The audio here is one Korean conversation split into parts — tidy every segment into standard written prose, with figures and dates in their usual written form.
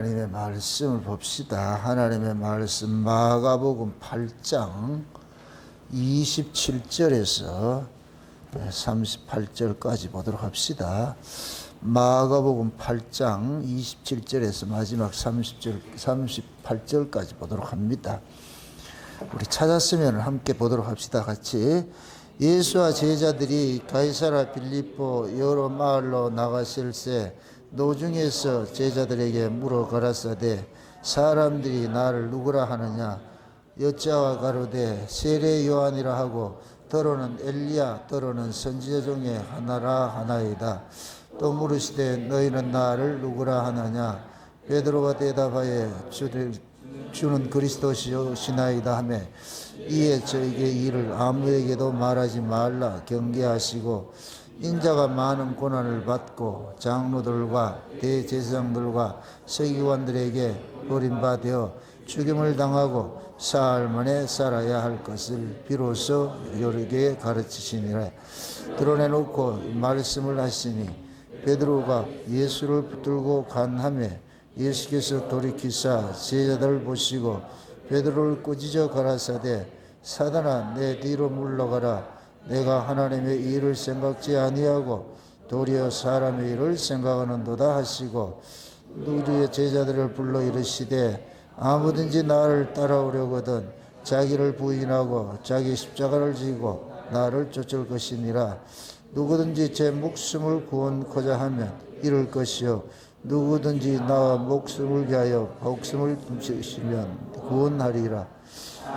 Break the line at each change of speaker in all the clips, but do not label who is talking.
하나님의 말씀을 봅시다. 하나님의 말씀 마가복음 8장 27절에서 38절까지 보도록 합시다. 마가복음 8장 27절에서 마지막 38절까지 보도록 합니다. 우리 찾았으면 함께 보도록 합시다. 같이. 예수와 제자들이 가이사랴 빌립보 여러 마을로 나가실새 노중에서 제자들에게 물어 가라사대 사람들이 나를 누구라 하느냐 여짜와 가로되 세례 요한이라 하고 더러는 엘리야 더러는 선지자 중에 하나라 하나이다. 또 물으시되 너희는 나를 누구라 하느냐 베드로가 대답하여 주는 그리스도시나이다 하매 이에 저에게 이를 아무에게도 말하지 말라 경계하시고 인자가 많은 고난을 받고 장로들과 대제사장들과 서기관들에게 버림받아 죽임을 당하고 사흘 만에 살아야 할 것을 비로소 여러에게 가르치시니라. 드러내놓고 말씀을 하시니 베드로가 예수를 붙들고 간하매 예수께서 돌이키사 제자들을 보시고 베드로를 꾸짖어 가라사대 사단아 내 뒤로 물러가라. 내가 하나님의 일을 생각지 아니하고 도리어 사람의 일을 생각하는도다 하시고 우리의 제자들을 불러 이르시되 아무든지 나를 따라오려거든 자기를 부인하고 자기 십자가를 지고 나를 쫓을 것이니라. 누구든지 제 목숨을 구원코자 하면 잃을 것이요 누구든지 나와 목숨을 위하여 목숨을 주시면 구원하리라.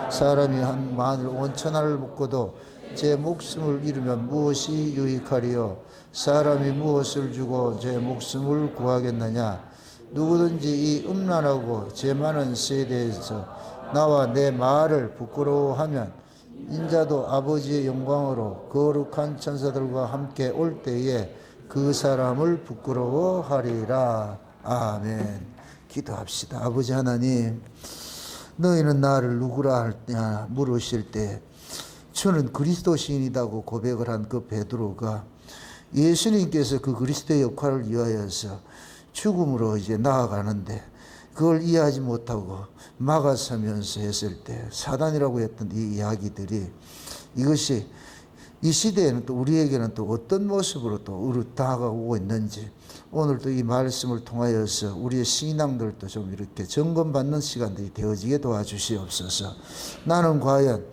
사람이 한 만일 온천하를 묻고도 제 목숨을 잃으면 무엇이 유익하리요? 사람이 무엇을 주고 제 목숨을 구하겠느냐? 누구든지 이 음란하고 제 많은 세대에서 나와 내 말을 부끄러워하면 인자도 아버지의 영광으로 거룩한 천사들과 함께 올 때에 그 사람을 부끄러워하리라. 아멘. 기도합시다. 아버지 하나님, 너희는 나를 누구라 하냐 물으실 때 저는 그리스도 시인이라고 고백을 한 그 베드로가 예수님께서 그 그리스도의 역할을 위하여서 죽음으로 이제 나아가는데 그걸 이해하지 못하고 막아서면서 했을 때 사단이라고 했던 이 이야기들이 이것이 이 시대에는 또 우리에게는 또 어떤 모습으로 또 다가오고 있는지 오늘도 이 말씀을 통하여서 우리의 신앙들도 좀 이렇게 점검받는 시간들이 되어지게 도와주시옵소서. 나는 과연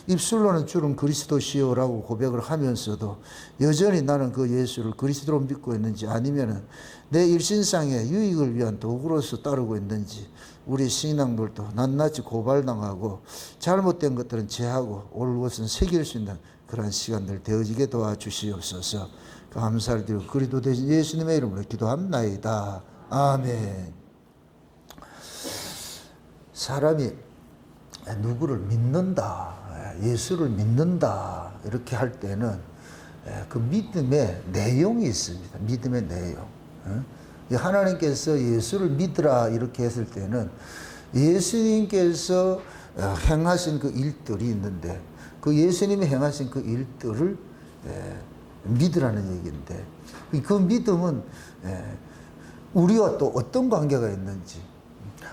입술로는 주는 그리스도시요라고 고백을 하면서도 여전히 나는 그 예수를 그리스도로 믿고 있는지 아니면은 내 일신상의 유익을 위한 도구로서 따르고 있는지 우리 신앙들도 낱낱이 고발당하고 잘못된 것들은 제하고 옳은 것은 새길 수 있는 그런 시간들 되어지게 도와주시옵소서. 감사를 드리고 그리스도 되신 예수님의 이름으로 기도합나이다. 아멘. 사람이 누구를 믿는다, 예수를 믿는다 이렇게 할 때는 그 믿음의 내용이 있습니다. 믿음의 내용. 하나님께서 예수를 믿으라 이렇게 했을 때는 예수님께서 행하신 그 일들이 있는데 그 예수님이 행하신 그 일들을 믿으라는 얘기인데 그 믿음은 우리와 또 어떤 관계가 있는지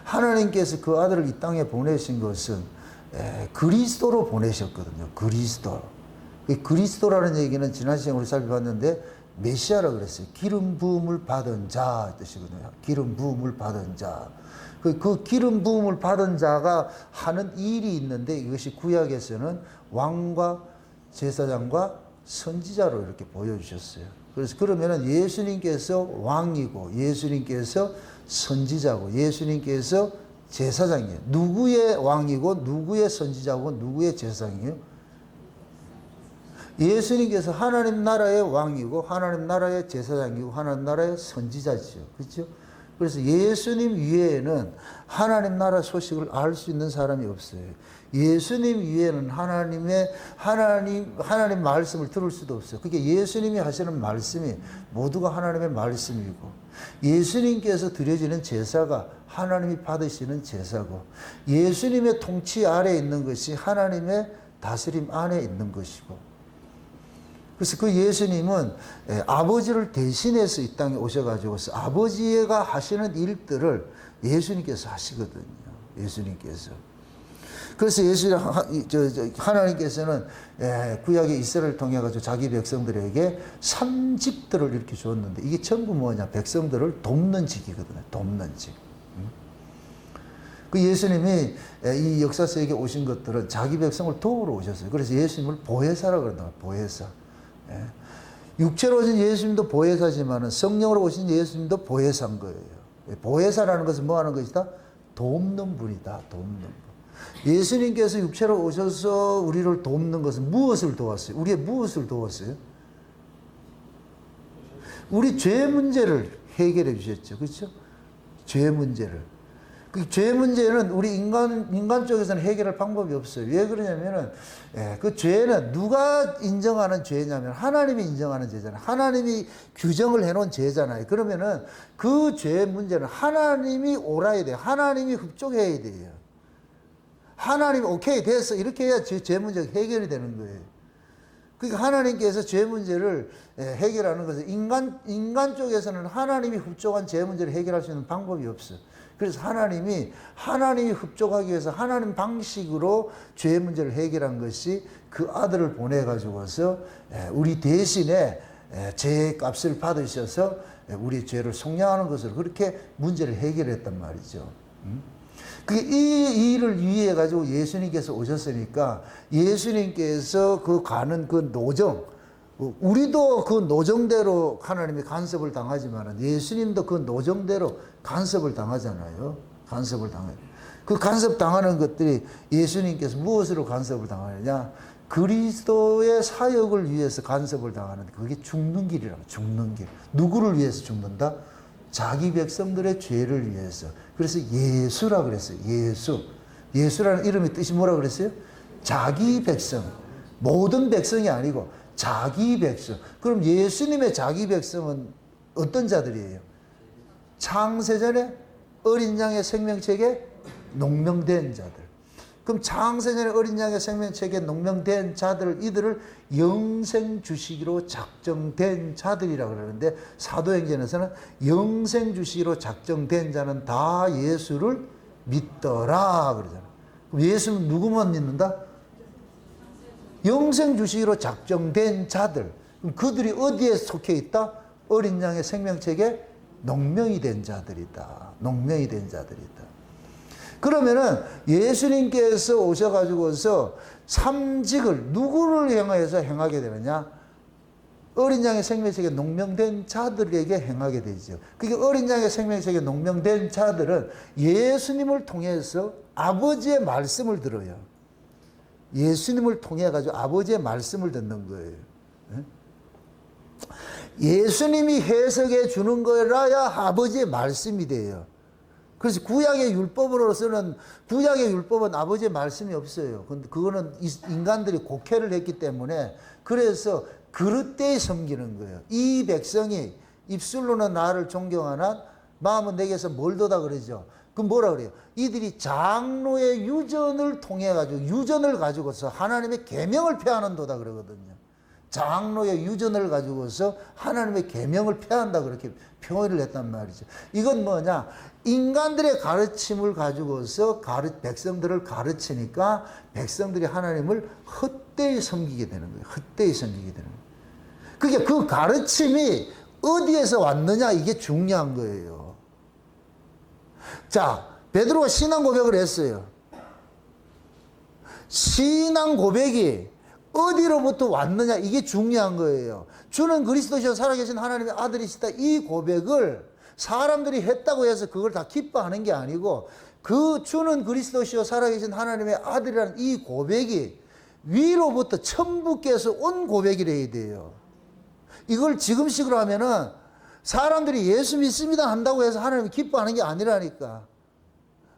하나님께서 그 아들을 이 땅에 보내신 것은 그리스도로 보내셨거든요. 그리스도. 그리스도라는 얘기는 지난 시간에 우리 살펴봤는데 메시아라고 그랬어요. 기름 부음을 받은 자 뜻이거든요. 기름 부음을 받은 자. 그 기름 부음을 받은 자가 하는 일이 있는데 이것이 구약에서는 왕과 제사장과 선지자로 이렇게 보여주셨어요. 그래서 그러면은 예수님께서 왕이고 예수님께서 선지자고 예수님께서 제사장이에요. 누구의 왕이고 누구의 선지자고 누구의 제사장이에요? 예수님께서 하나님 나라의 왕이고 하나님 나라의 제사장이고 하나님 나라의 선지자지요. 그렇죠? 그래서 예수님 위에는 하나님 나라 소식을 알 수 있는 사람이 없어요. 예수님 위에는 하나님 말씀을 들을 수도 없어요. 그게 예수님이 하시는 말씀이 모두가 하나님의 말씀이고 예수님께서 드려지는 제사가 하나님이 받으시는 제사고 예수님의 통치 아래에 있는 것이 하나님의 다스림 안에 있는 것이고 그래서 그 예수님은 아버지를 대신해서 이 땅에 오셔가지고 아버지가 하시는 일들을 예수님께서 하시거든요. 예수님께서. 그래서 하나님께서는 구약의 이스라엘을 통해 가지고 자기 백성들에게 3직들을 이렇게 줬는데 이게 전부 뭐냐? 백성들을 돕는 직이거든요. 돕는 직. 그 예수님이 이 역사 속에 오신 것들은 자기 백성을 도우러 오셨어요. 그래서 예수님을 보혜사라고 그런다. 보혜사. 육체로 오신 예수님도 보혜사지만 성령으로 오신 예수님도 보혜사인 거예요. 보혜사라는 것은 뭐 하는 것이다? 돕는 분이다. 돕는 분. 예수님께서 육체로 오셔서 우리를 돕는 것은 무엇을 도왔어요? 우리의 무엇을 도왔어요? 우리 죄 문제를 해결해 주셨죠. 그렇죠? 죄 문제를. 그 죄 문제는 우리 인간 쪽에서는 해결할 방법이 없어요. 왜 그러냐면은, 그 죄는 누가 인정하는 죄냐면 하나님이 인정하는 죄잖아요. 하나님이 규정을 해놓은 죄잖아요. 그러면은 그 죄 문제는 하나님이 옳아야 돼요. 하나님이 흡족해야 돼요. 하나님이 오케이 됐어. 이렇게 해야 죄 문제가 해결이 되는 거예요. 그러니까 하나님께서 죄 문제를 해결하는 것은 인간 쪽에서는 하나님이 흡족한 죄 문제를 해결할 수 있는 방법이 없어요. 그래서 하나님이 흡족하기 위해서 하나님 방식으로 죄 문제를 해결한 것이 그 아들을 보내가지고서 우리 대신에 죄의 값을 받으셔서 우리 죄를 속량하는 것으로 그렇게 문제를 해결했단 말이죠. 이 일을 위해 가지고 예수님께서 오셨으니까 예수님께서 그 가는 그 노정, 우리도 그 노정대로 하나님이 간섭을 당하지만 예수님도 그 노정대로 간섭을 당하잖아요. 간섭을 당해요. 그 간섭 당하는 것들이 예수님께서 무엇으로 간섭을 당하느냐? 그리스도의 사역을 위해서 간섭을 당하는 그게 죽는 길이라고. 죽는 길. 누구를 위해서 죽는다? 자기 백성들의 죄를 위해서. 그래서 예수라 그랬어요. 예수. 예수라는 이름의 뜻이 뭐라 그랬어요? 자기 백성. 모든 백성이 아니고 자기 백성. 그럼 예수님의 자기 백성은 어떤 자들이에요? 창세전에 어린 양의 생명책에 농명된 자들. 그럼 창세전에 어린 양의 생명책에 농명된 자들, 이들을 영생 주시기로 작정된 자들이라고 그러는데 사도행전에서는 영생 주시기로 작정된 자는 다 예수를 믿더라 그러잖아요. 그럼 예수는 누구만 믿는다? 영생 주시기로 작정된 자들. 그럼 그들이 어디에 속해 있다? 어린 양의 생명책에 농명이 된 자들이다. 농명이 된 자들이다. 그러면은 예수님께서 오셔가지고서 삼직을 누구를 향해서 행하게 되느냐? 어린 양의 생명책에 농명된 자들에게 행하게 되죠. 그러니까 어린 양의 생명책에 농명된 자들은 예수님을 통해서 아버지의 말씀을 들어요. 예수님을 통해 가지고 아버지의 말씀을 듣는 거예요. 예수님이 해석해 주는 거라야 아버지의 말씀이 돼요. 그래서 구약의 율법으로서는 구약의 율법은 아버지의 말씀이 없어요. 근데 그거는 인간들이 곡해를 했기 때문에 그래서 그릇되이 섬기는 거예요. 이 백성이 입술로는 나를 존경하나 마음은 내게서 멀도다 그러죠. 그럼 뭐라 그래요? 이들이 장로의 유전을 통해 가지고 유전을 가지고서 하나님의 계명을 폐하는도다 그러거든요. 장로의 유전을 가지고서 하나님의 계명을 폐한다 그렇게 표현을 했단 말이죠. 이건 뭐냐? 인간들의 가르침을 가지고서 백성들을 가르치니까 백성들이 하나님을 헛되이 섬기게 되는 거예요. 헛되이 섬기게 되는 거예요. 그게 그 가르침이 어디에서 왔느냐 이게 중요한 거예요. 자, 베드로가 신앙 고백을 했어요. 신앙 고백이 어디로부터 왔느냐 이게 중요한 거예요. 주는 그리스도시요 살아계신 하나님의 아들이시다 이 고백을 사람들이 했다고 해서 그걸 다 기뻐하는 게 아니고 그 주는 그리스도시요 살아계신 하나님의 아들이라는 이 고백이 위로부터 천부께서 온 고백이래야 돼요. 이걸 지금식으로 하면은 사람들이 예수 믿습니다 한다고 해서 하나님이 기뻐하는 게 아니라니까.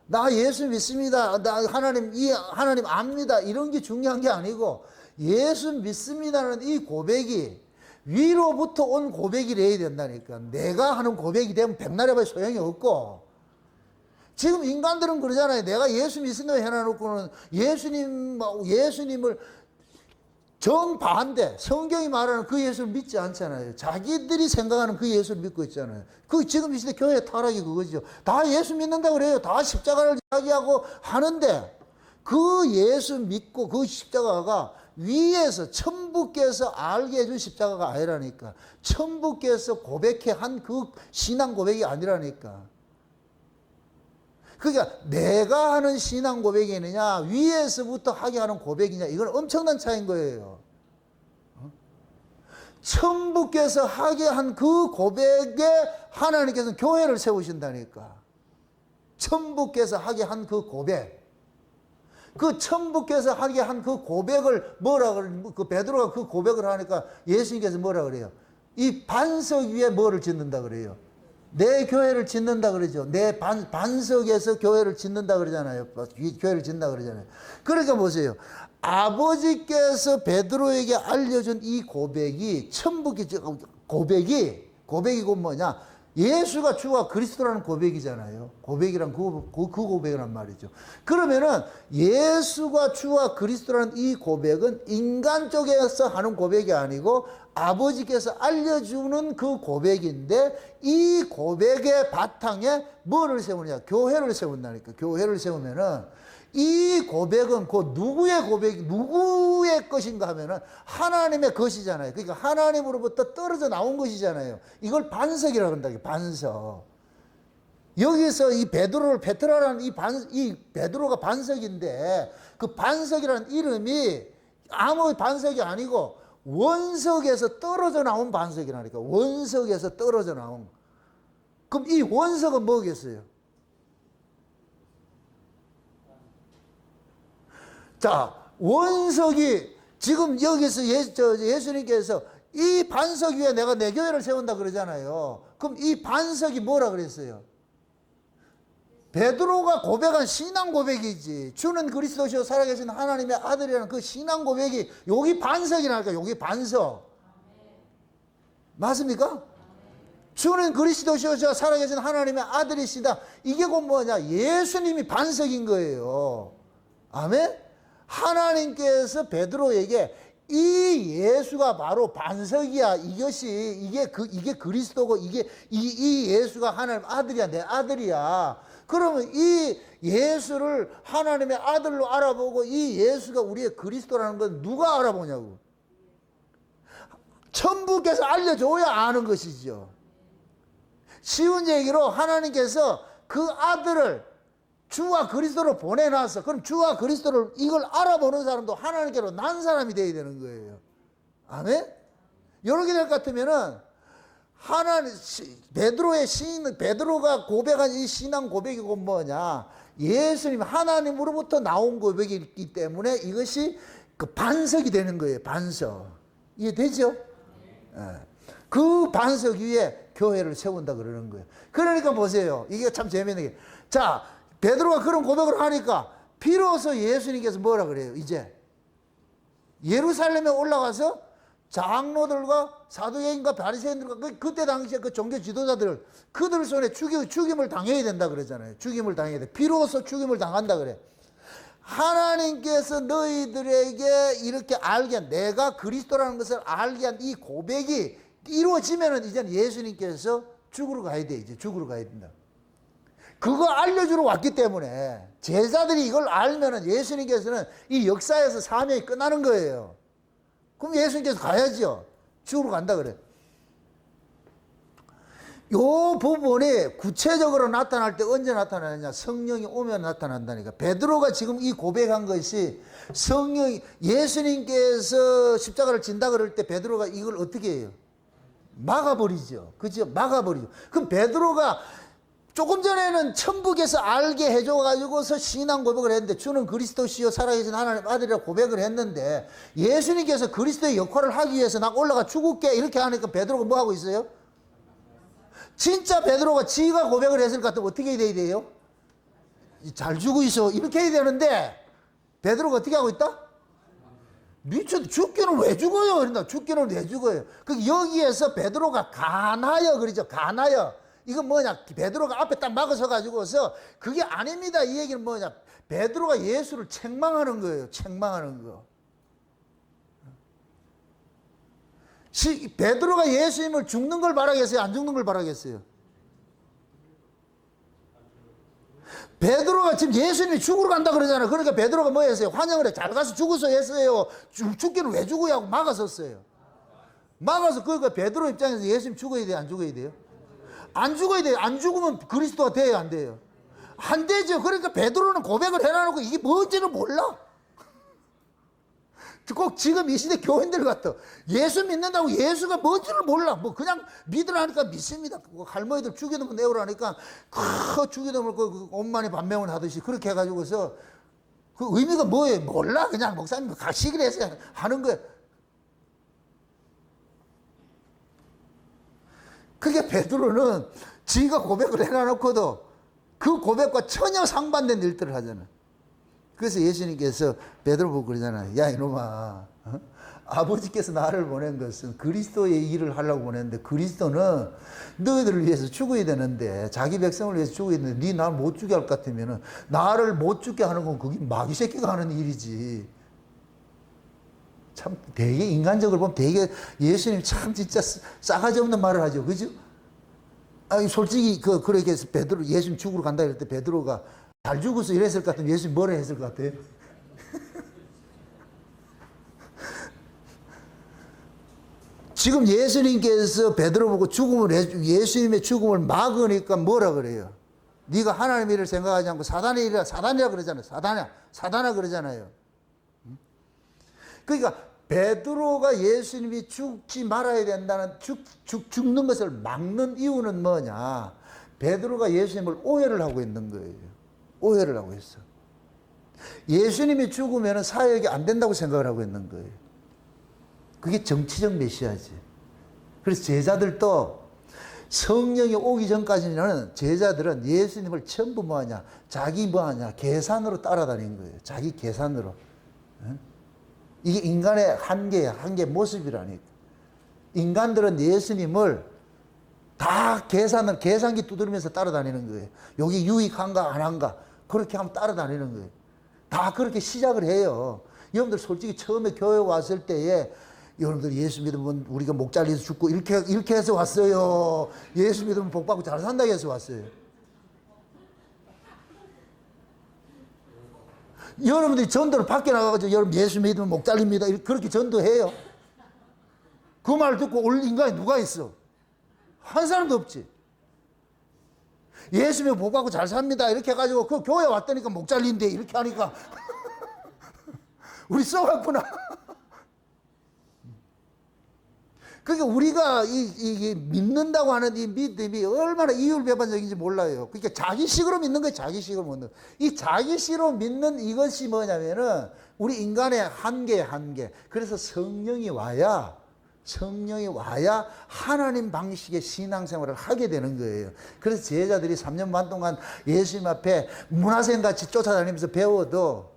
나 예수 믿습니다. 나 하나님 압니다. 이런 게 중요한 게 아니고 예수 믿습니다는 이 고백이 위로부터 온 고백이래야 된다니까. 내가 하는 고백이 되면 백날 해봐야 소용이 없고. 지금 인간들은 그러잖아요. 내가 예수 믿습니다 해놔놓고는 예수님을 정반대. 성경이 말하는 그 예수를 믿지 않잖아요. 자기들이 생각하는 그 예수를 믿고 있잖아요. 그 지금 이 시대 교회 타락이 그거죠. 다 예수 믿는다 그래요. 다 십자가를 이야기하고 하는데 그 예수 믿고 그 십자가가 위에서 천부께서 알게 해준 십자가가 아니라니까. 천부께서 고백해 한 그 신앙 고백이 아니라니까. 그러니까 내가 하는 신앙 고백이느냐 위에서부터 하게 하는 고백이냐 이건 엄청난 차이인 거예요. 천부께서 하게 한 그 고백에 하나님께서 교회를 세우신다니까. 천부께서 하게 한 그 고백. 그 천부께서 하게 한 그 고백을 뭐라 그래요? 그 베드로가 그 고백을 하니까 예수님께서 뭐라 그래요? 이 반석 위에 뭐를 짓는다 그래요? 내 교회를 짓는다 그러죠. 내 반석에서 교회를 짓는다 그러잖아요. 교회를 짓는다 그러잖아요. 그러니까 보세요. 아버지께서 베드로에게 알려준 이 고백이 천부의 고백이고 뭐냐? 예수가 주와 그리스도라는 고백이잖아요. 고백이란 그 고백이란 말이죠. 그러면은 예수가 주와 그리스도라는 이 고백은 인간 쪽에서 하는 고백이 아니고 아버지께서 알려주는 그 고백인데 이 고백의 바탕에 뭐를 세우느냐? 교회를 세운다니까. 교회를 세우면은 이 고백은 그 누구의 것인가 하면은 하나님의 것이잖아요. 그러니까 하나님으로부터 떨어져 나온 것이잖아요. 이걸 반석이라고 한다. 반석. 여기서 이 베드로라는 이 베드로가 반석인데 그 반석이라는 이름이 아무 반석이 아니고 원석에서 떨어져 나온 반석이라니까. 원석에서 떨어져 나온. 그럼 이 원석은 뭐겠어요? 자, 원석이 지금 여기서 예수님께서 이 반석 위에 내가 내 교회를 세운다 그러잖아요. 그럼 이 반석이 뭐라 그랬어요? 베드로가 고백한 신앙 고백이지. 주는 그리스도시요 살아계신 하나님의 아들이라는 그 신앙 고백이 여기 반석이라니까. 여기 반석. 맞습니까? 주는 그리스도시요 살아계신 하나님의 아들이시다. 이게 곧 뭐냐? 예수님이 반석인 거예요. 아멘? 하나님께서 베드로에게 이 예수가 바로 반석이야. 이게 그리스도고 이 예수가 하나님 아들이야. 내 아들이야. 그러면 이 예수를 하나님의 아들로 알아보고 이 예수가 우리의 그리스도라는 건 누가 알아보냐고. 천부께서 알려줘야 아는 것이죠. 쉬운 얘기로 하나님께서 그 아들을 주와 그리스도를 보내놔서 그럼 주와 그리스도를 이걸 알아보는 사람도 하나님께로 난 사람이 되어야 되는 거예요. 아멘? 이렇게 될 것 같으면은 베드로가 고백한 이 신앙 고백이고 뭐냐? 예수님 하나님으로부터 나온 고백이기 때문에 이것이 그 반석이 되는 거예요. 반석. 이해되죠? 그 반석 위에 교회를 세운다 그러는 거예요. 그러니까 보세요. 이게 참 재미있는 게. 자, 베드로가 그런 고백을 하니까 비로소 예수님께서 뭐라 그래요? 이제 예루살렘에 올라가서 장로들과 사두개인과 바리새인들과 그때 당시에 그 종교 지도자들 그들 손에 죽임을 당해야 된다 그러잖아요. 죽임을 당해야 돼. 비로소 죽임을 당한다 그래. 하나님께서 너희들에게 이렇게 알게 한 내가 그리스도라는 것을 알게 한 이 고백이 이루어지면은 이제 예수님께서 죽으러 가야 돼. 이제 죽으러 가야 된다. 그거 알려주러 왔기 때문에 제자들이 이걸 알면은 예수님께서는 이 역사에서 사명이 끝나는 거예요. 그럼 예수님께서 가야죠. 죽으러 간다 그래. 요 부분이 구체적으로 나타날 때 언제 나타나느냐? 성령이 오면 나타난다니까. 베드로가 지금 이 고백한 것이 예수님께서 십자가를 진다 그럴 때 베드로가 이걸 어떻게 해요? 막아버리죠. 그죠? 막아버리죠. 그럼 베드로가 조금 전에는 천국에서 알게 해줘가지고서 신앙 고백을 했는데 주는 그리스도시요 살아계신 하나님 아들이라고 고백을 했는데 예수님께서 그리스도의 역할을 하기 위해서 나 올라가 죽을게 이렇게 하니까 베드로가 뭐 하고 있어요? 진짜 베드로가 지가 고백을 했을 것 같으면 어떻게 해야 돼요? 잘 죽고 있어 이렇게 해야 되는데 베드로가 어떻게 하고 있다? 미쳐도 죽기는 왜 죽어요? 그런다. 죽기는 왜 죽어요? 여기에서 베드로가 간하여 그러죠. 간하여. 이건 뭐냐? 베드로가 앞에 딱 막아서 가지고서 그게 아닙니다. 이 얘기는 뭐냐? 베드로가 예수를 책망하는 거예요. 책망하는 거. 베드로가 예수님을 죽는 걸 바라겠어요? 안 죽는 걸 바라겠어요? 베드로가 지금 예수님이 죽으러 간다 그러잖아요. 그러니까 베드로가 뭐 했어요? 환영을 해. 잘 가서 죽어서 했어요. 죽기는 왜 죽어야 하고 막았었어요. 막아서 그러니까 베드로 입장에서 예수님 죽어야 돼요? 안 죽어야 돼요? 안 죽어야 돼요. 안 죽으면 그리스도가 돼요? 안 돼요? 안 되죠. 그러니까 베드로는 고백을 해놔놓고 이게 뭔지는 몰라. 꼭 지금 이 시대 교인들 같아. 예수 믿는다고 예수가 뭔지를 몰라. 뭐 그냥 믿으라니까 믿습니다. 할머니들 주기도문 내오라니까 주기도문 그 엄마니 반명을 하듯이 그렇게 해가지고서 그 의미가 뭐예요? 몰라. 그냥 목사님 가시기로 해서 하는 거예요. 그게 베드로는 지가 고백을 해놔놓고도 그 고백과 전혀 상반된 일들을 하잖아. 그래서 예수님께서 베드로 보고 그러잖아요. 야 이놈아, 아버지께서 나를 보낸 것은 그리스도의 일을 하려고 보냈는데 그리스도는 너희들을 위해서 죽어야 되는데 자기 백성을 위해서 죽어야 되는데 네 나를 못 죽게 할 것 같으면 나를 못 죽게 하는 건 그게 마귀 새끼가 하는 일이지. 참 되게 인간적으로 보면 되게 예수님 참 진짜 싸가지 없는 말을 하죠. 그죠? 아니 솔직히 그렇게 해서 베드로 예수님 죽으러 간다 이럴 때 베드로가 잘 죽어서 이랬을 것 같으면 예수님 뭐라 했을 것 같아요? 지금 예수님께서 베드로 보고 예수님의 죽음을 막으니까 뭐라 그래요? 네가 하나님의 일을 생각하지 않고 사단의 일이라 사단이라 그러잖아요. 사단아 그러잖아요. 그러니까 베드로가 예수님이 죽지 말아야 된다는 죽는 것을 막는 이유는 뭐냐? 베드로가 예수님을 오해를 하고 있는 거예요. 오해를 하고 있어. 예수님이 죽으면 사역이 안 된다고 생각을 하고 있는 거예요. 그게 정치적 메시아지. 그래서 제자들도 성령이 오기 전까지는 제자들은 예수님을 전부 뭐하냐? 자기 뭐하냐? 계산으로 따라다닌 거예요. 자기 계산으로. 이게 인간의 한계야. 한계 모습이라니까. 인간들은 예수님을 다 계산기 두드리면서 따라다니는 거예요. 여기 유익한가 안 한가 그렇게 하면 따라다니는 거예요. 다 그렇게 시작을 해요. 여러분들 솔직히 처음에 교회 왔을 때에 여러분들 예수 믿으면 우리가 목 잘려서 죽고 이렇게 해서 왔어요. 예수 믿으면 복 받고 잘 산다고 해서 왔어요. 여러분들이 전도를 밖에 나가가지고 여러분 예수 믿으면 목 잘립니다. 그렇게 전도해요. 그 말 듣고 올 인간이 누가 있어? 한 사람도 없지. 예수 믿으면 복 받고 잘 삽니다. 이렇게 해가지고 그 교회 왔다니까 목 잘린대. 이렇게 하니까 우리 썩었구나. 그러니까 우리가 이 믿는다고 하는 이 믿음이 얼마나 이율배반적인지 몰라요. 그러니까 자기식으로 믿는 거예요. 자기식으로 믿는. 이 자기식으로 믿는 이것이 뭐냐면은 우리 인간의 한계. 그래서 성령이 와야 하나님 방식의 신앙생활을 하게 되는 거예요. 그래서 제자들이 3년 반 동안 예수님 앞에 문화생같이 쫓아다니면서 배워도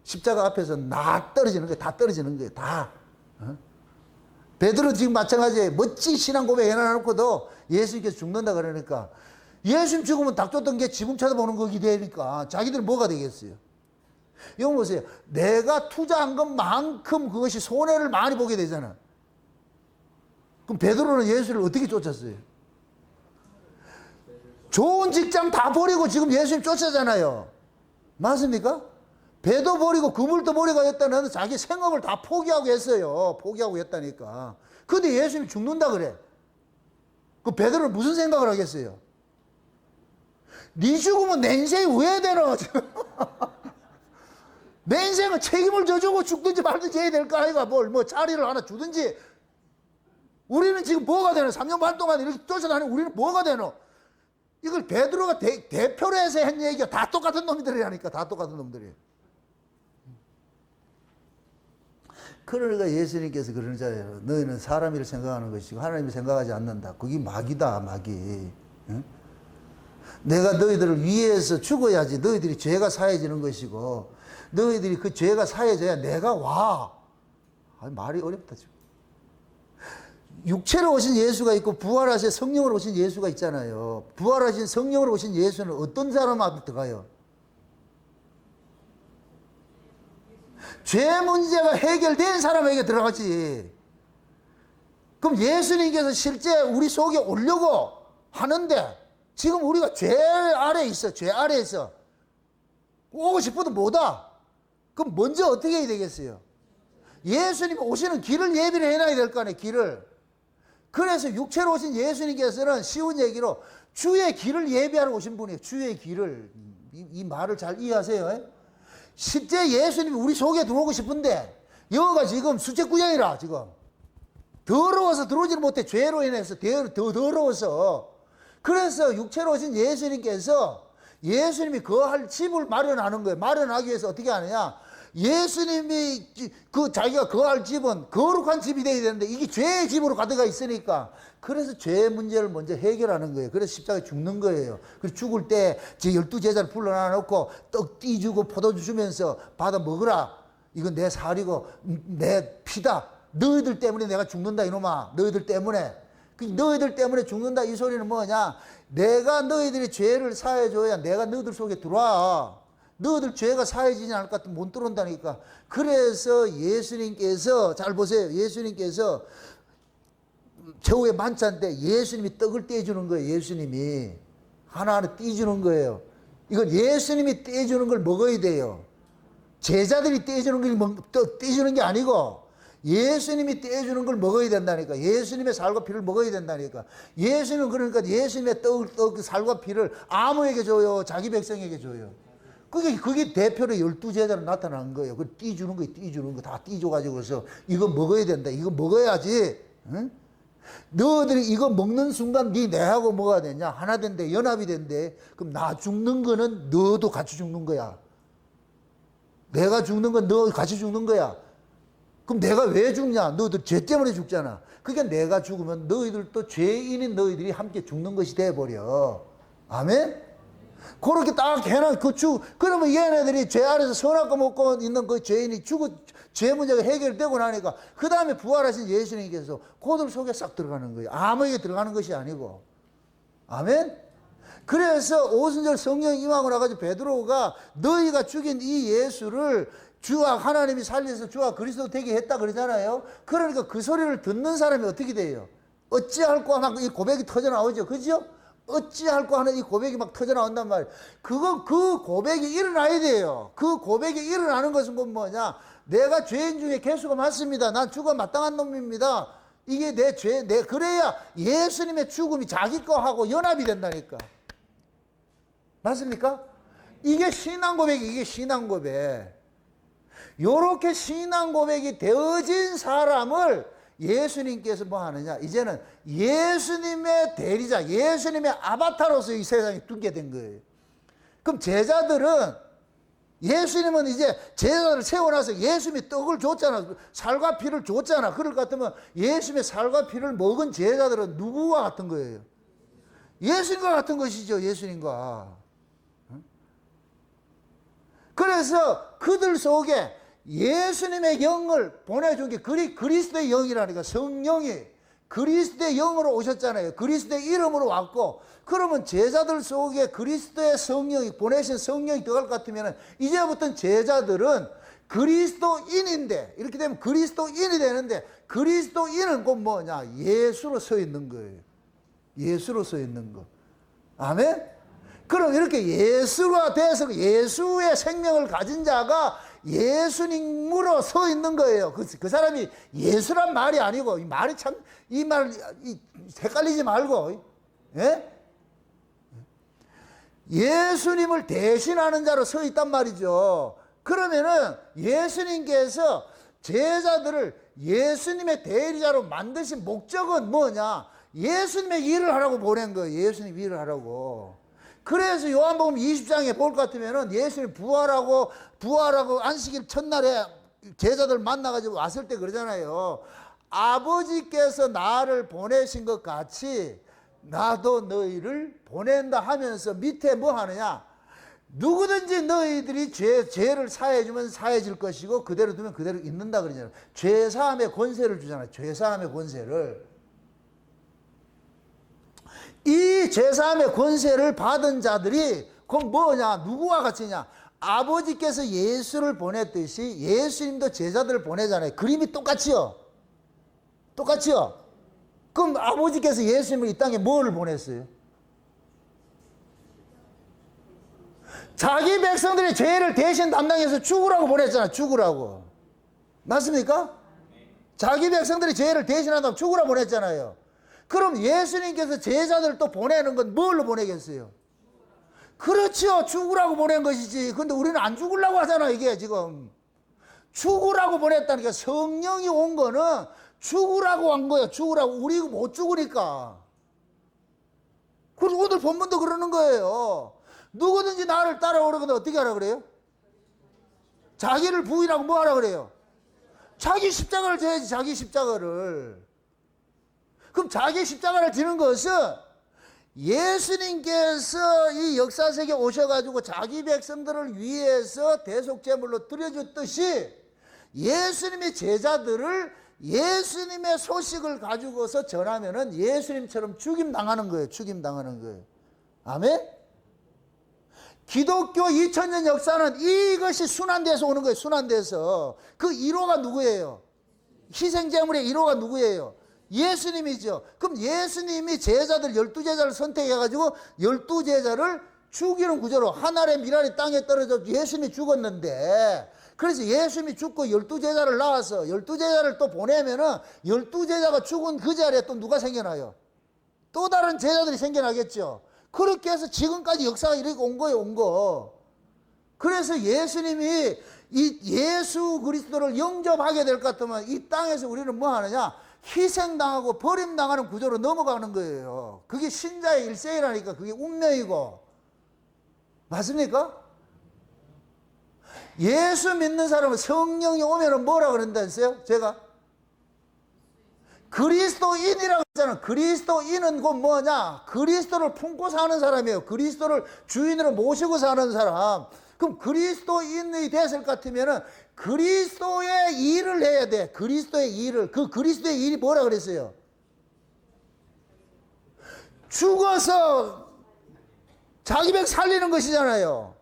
십자가 앞에서 다 떨어지는 거예요. 다. 베드로 지금 마찬가지예요. 멋진 신앙 고백 해놔놓고도 예수님께서 죽는다 그러니까 예수님 죽으면 닥쳤던 게 지붕 쳐다보는 거기 되니까 자기들은 뭐가 되겠어요? 이거 보세요. 내가 투자한 것만큼 그것이 손해를 많이 보게 되잖아. 그럼 베드로는 예수를 어떻게 쫓았어요? 좋은 직장 다 버리고 지금 예수님 쫓아잖아요. 맞습니까? 배도 버리고 그물도 버리고 했다는 자기 생업을 다 포기하고 했어요. 포기하고 했다니까. 근데 예수님이 죽는다 그래. 그 베드로는 무슨 생각을 하겠어요? 네 죽으면 내 인생이 왜 되노? 내 인생은 책임을 져주고 죽든지 말든지 해야 될 거 아이가 뭐 자리를 하나 주든지. 우리는 지금 뭐가 되노? 3년 반 동안 이렇게 쫓아다니는 우리는 뭐가 되노? 이걸 베드로가 대표로 해서 한 얘기가 다 똑같은 놈들이라니까. 다 똑같은 놈들이에요. 그러니까 예수님께서 그러잖아요. 너희는 사람 일을 생각하는 것이고 하나님을 생각하지 않는다. 그게 마귀다, 마귀. 응? 내가 너희들을 위해서 죽어야지 너희들이 죄가 사해지는 것이고 너희들이 그 죄가 사해져야 내가 와. 말이 어렵다 지금. 육체로 오신 예수가 있고 부활하신 성령으로 오신 예수가 있잖아요. 부활하신 성령으로 오신 예수는 어떤 사람 앞에 들어가요? 죄 문제가 해결된 사람에게 들어가지. 그럼 예수님께서 실제 우리 속에 오려고 하는데 지금 우리가 죄 아래에 있어. 죄 아래에 있어. 오고 싶어도 못 와. 그럼 먼저 어떻게 해야 되겠어요? 예수님 오시는 길을 예비를 해놔야 될 거 아니에요. 길을. 그래서 육체로 오신 예수님께서는 쉬운 얘기로 주의 길을 예비하러 오신 분이에요. 주의 길을. 이 말을 잘 이해하세요. 실제 예수님이 우리 속에 들어오고 싶은데 여기가 지금 수채구덩이라 지금 더러워서 들어오지를 못해. 죄로 인해서 더 더러워서. 그래서 육체로 오신 예수님께서 예수님이 거할 집을 마련하는 거예요. 마련하기 위해서 어떻게 하느냐, 예수님이 자기가 거할 집은 거룩한 집이 되어야 되는데 이게 죄의 집으로 가득가 있으니까 그래서 죄 문제를 먼저 해결하는 거예요. 그래서 십자가에 죽는 거예요. 그래서 죽을 때 제 12제자를 불러놔 놓고 떡 띠주고 포도주 주면서 받아 먹으라. 이건 내 살이고 내 피다. 너희들 때문에 내가 죽는다 이놈아. 너희들 때문에. 너희들 때문에 죽는다 이 소리는 뭐냐, 내가 너희들의 죄를 사해줘야 내가 너희들 속에 들어와. 너희들 죄가 사해지지 않을 것 같으면 못 들어온다니까. 그래서 예수님께서 잘 보세요. 예수님께서 최후의 만찬 때 예수님이 떡을 떼주는 거예요. 예수님이 하나하나 떼주는 거예요. 이건 예수님이 떼주는 걸 먹어야 돼요. 제자들이 떼주는 게 아니고 예수님이 떼주는 걸 먹어야 된다니까. 예수님의 살과 피를 먹어야 된다니까. 예수님은 그러니까 예수님의 살과 피를 아무에게 줘요? 자기 백성에게 줘요? 그게 대표로 12제자로 나타난 거예요. 그 띠주는 거예요. 띠주는 거. 다 띠줘가지고서 이거 먹어야 된다. 이거 먹어야지. 응? 너희들이 이거 먹는 순간 네 내하고 뭐가 되냐? 하나 된대. 연합이 된대. 그럼 나 죽는 거는 너도 같이 죽는 거야. 내가 죽는 건 너 같이 죽는 거야. 그럼 내가 왜 죽냐? 너희들 죄 때문에 죽잖아. 그러니까 내가 죽으면 너희들도 죄인인 너희들이 함께 죽는 것이 돼버려. 아멘? 그렇게 딱 해놔. 그러면 얘네들이 죄 아래서 선악과 먹고 있는 그 죄인이 죄 문제가 해결되고 나니까 그 다음에 부활하신 예수님께서 그들 속에 싹 들어가는 거예요. 아무에게 들어가는 것이 아니고. 아멘? 그래서 오순절 성령 임하고 나가지고 베드로가 너희가 죽인 이 예수를 주와 하나님이 살려서 주와 그리스도 되게 했다 그러잖아요. 그러니까 그 소리를 듣는 사람이 어떻게 돼요? 어찌할꼬 막 이 고백이 터져 나오죠. 그죠? 어찌할꼬 하는 이 고백이 막 터져 나온단 말이에요. 그 고백이 일어나야 돼요. 그 고백이 일어나는 것은 뭐냐? 내가 죄인 중에 개수가 많습니다. 난 죽어 마땅한 놈입니다. 이게 내 죄, 그래야 예수님의 죽음이 자기 거하고 연합이 된다니까. 맞습니까? 이게 신앙 고백이, 이게 신앙 고백. 요렇게 신앙 고백이 되어진 사람을 예수님께서 뭐 하느냐, 이제는 예수님의 대리자, 예수님의 아바타로서 이 세상에 두게 된 거예요. 그럼 제자들은, 예수님은 이제 제자들을 세워놔서 예수님이 떡을 줬잖아. 살과 피를 줬잖아. 그럴 것 같으면 예수님의 살과 피를 먹은 제자들은 누구와 같은 거예요? 예수님과 같은 것이죠. 예수님과. 그래서 그들 속에 예수님의 영을 보내준 게 그리스도의 영이라니까. 성령이 그리스도의 영으로 오셨잖아요. 그리스도의 이름으로 왔고, 그러면 제자들 속에 그리스도의 성령이, 보내신 성령이 들어갈 것 같으면 이제부터는 제자들은 그리스도인인데, 이렇게 되면 그리스도인이 되는데, 그리스도인은 곧 뭐냐? 예수로 서 있는 거예요. 예수로 서 있는 거. 아멘? 그럼 이렇게 예수가 돼서 예수의 생명을 가진 자가 예수님으로 서 있는 거예요. 그 사람이 예수란 말이 아니고, 이 말이 참, 헷갈리지 말고, 예? 예수님을 대신하는 자로 서 있단 말이죠. 그러면은 예수님께서 제자들을 예수님의 대리자로 만드신 목적은 뭐냐? 예수님의 일을 하라고 보낸 거예요. 예수님 일을 하라고. 그래서 요한복음 20장에 볼 것 같으면은 예수님 부활하고 안식일 첫날에 제자들 만나가지고 왔을 때 그러잖아요. 아버지께서 나를 보내신 것 같이 나도 너희를 보낸다 하면서 밑에 뭐 하느냐? 누구든지 너희들이 죄를 사해주면 사해질 것이고 그대로 두면 그대로 있는다 그러잖아요. 죄사함의 권세를 주잖아요. 죄사함의 권세를. 이 죄사함의 권세를 받은 자들이 그건 뭐냐? 누구와 같이냐? 아버지께서 예수를 보냈듯이 예수님도 제자들을 보내잖아요. 그림이 똑같지요? 똑같지요? 그럼 아버지께서 예수님을 이 땅에 뭐를 보냈어요? 자기 백성들의 죄를 대신 담당해서 죽으라고 보냈잖아. 죽으라고. 맞습니까? 자기 백성들의 죄를 대신한다면 죽으라고 보냈잖아요. 그럼 예수님께서 제자들을 또 보내는 건 뭘로 보내겠어요? 그렇죠. 죽으라고 보낸 것이지. 근데 우리는 안 죽으려고 하잖아. 이게 지금 죽으라고 보냈다니까. 성령이 온 거는 죽으라고 한 거예요. 죽으라고. 우리 못 죽으니까. 그래서 오늘 본문도 그러는 거예요. 누구든지 나를 따라오려거든 어떻게 하라 그래요? 자기를 부인하고 뭐 하라 그래요? 자기 십자가를 져야지. 자기 십자가를. 그럼 자기 십자가를 지는 것은 예수님께서 이 역사세계에 오셔가지고 자기 백성들을 위해서 대속제물로 드려줬듯이 예수님의 제자들을 예수님의 소식을 가지고서 전하면은 예수님처럼 죽임당하는 거예요. 죽임당하는 거예요. 아멘? 기독교 2000년 역사는 이것이 순환돼서 오는 거예요. 순환돼서. 그 1호가 누구예요? 희생제물의 1호가 누구예요? 예수님이죠. 그럼 예수님이 제자들 12제자를 선택해가지고 12제자를 죽이는 구조로 하늘의 미랄이 땅에 떨어져 예수님이 죽었는데 그래서 예수님이 죽고 12제자를 낳아서 12제자를 또 보내면은 12제자가 죽은 그 자리에 또 누가 생겨나요? 또 다른 제자들이 생겨나겠죠. 그렇게 해서 지금까지 역사가 이렇게 온 거예요. 온 거. 그래서 예수님이 이 예수 그리스도를 영접하게 될 것 같으면 이 땅에서 우리는 뭐 하느냐? 희생당하고 버림당하는 구조로 넘어가는 거예요. 그게 신자의 일생이라니까. 그게 운명이고. 맞습니까? 예수 믿는 사람은 성령이 오면 뭐라 그런다면서요? 제가 그리스도인이라고 했잖아요. 그리스도인은 곧 뭐냐? 그리스도를 품고 사는 사람이에요. 그리스도를 주인으로 모시고 사는 사람. 그럼 그리스도인이 됐을 것 같으면은 그리스도의 일을 해야 돼. 그리스도의 일을. 그 그리스도의 일이 뭐라 그랬어요? 죽어서 자기 백 살리는 것이잖아요.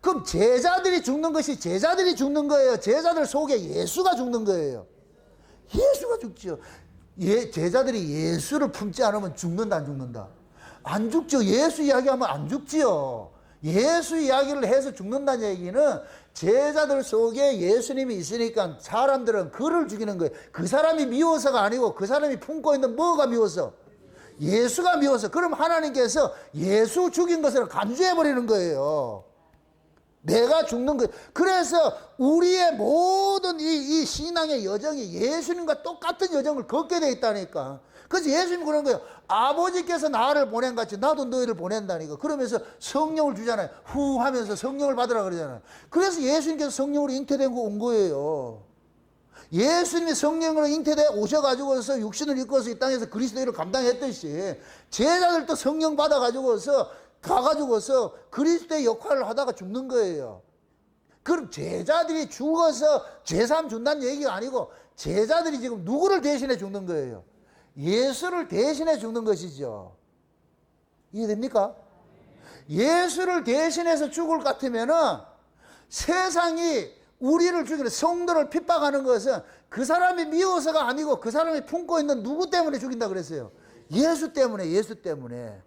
그럼 제자들이 죽는 것이 제자들이 죽는 거예요. 제자들 속에 예수가 죽는 거예요. 예수가 죽죠. 제자들이 예수를 품지 않으면 죽는다 안 죽는다? 안 죽죠. 예수 이야기하면 안 죽지요. 예수 이야기를 해서 죽는다는 얘기는 제자들 속에 예수님이 있으니까 사람들은 그를 죽이는 거예요. 그 사람이 미워서가 아니고 그 사람이 품고 있는 뭐가 미워서? 예수가 미워서. 그럼 하나님께서 예수 죽인 것을 간주해버리는 거예요. 내가 죽는 거예요. 그래서 우리의 모든 이 신앙의 여정이 예수님과 똑같은 여정을 걷게 돼 있다니까. 그래서 예수님이 그런 거예요. 아버지께서 나를 보낸 같이 나도 너희를 보낸다니까. 그러면서 성령을 주잖아요. 후 하면서 성령을 받으라 그러잖아요. 그래서 예수님께서 성령으로 잉태된 거 온 거예요. 예수님이 성령으로 잉태돼 오셔가지고서 육신을 입고서 이 땅에서 그리스도를 감당했듯이 제자들도 성령 받아가지고서 가가지고서 그리스도의 역할을 하다가 죽는 거예요. 그럼 제자들이 죽어서 제삼 준다는 얘기가 아니고 제자들이 지금 누구를 대신해 죽는 거예요? 예수를 대신해 죽는 것이죠. 이해됩니까? 예수를 대신해서 죽을 것 같으면은 세상이 우리를 죽이는 성도를 핍박하는 것은 그 사람이 미워서가 아니고 그 사람이 품고 있는 누구 때문에 죽인다 그랬어요? 예수 때문에, 예수 때문에.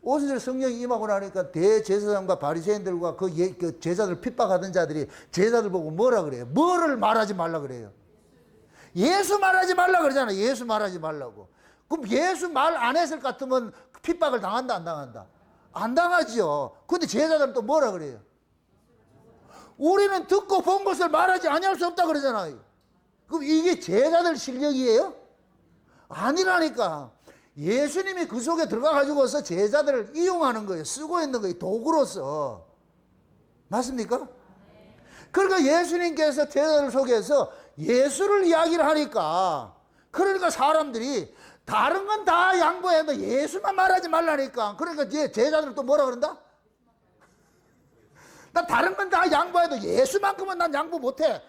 오순절 성령이 임하고 나니까 대제사장과 바리새인들과 그 제자들 핍박하던 자들이 제자들 보고 뭐라 그래요? 뭐를 말하지 말라 그래요? 예수 말하지 말라 그러잖아요. 예수 말하지 말라고. 그럼 예수 말 안 했을 것 같으면 핍박을 당한다 안 당한다? 안 당하지요. 근데 제자들은 또 뭐라 그래요? 우리는 듣고 본 것을 말하지 아니할 수 없다 그러잖아요. 그럼 이게 제자들 실력이에요? 아니라니까. 예수님이 그 속에 들어가가지고서 제자들을 이용하는 거예요. 쓰고 있는 거예요. 도구로서. 맞습니까? 그러니까 예수님께서 제자들 속에서 예수를 이야기를 하니까 그러니까 사람들이 다른 건 다 양보해도 예수만 말하지 말라니까. 그러니까 제자들은 또 뭐라 그런다? 나 다른 건 다 양보해도 예수만큼은 난 양보 못해.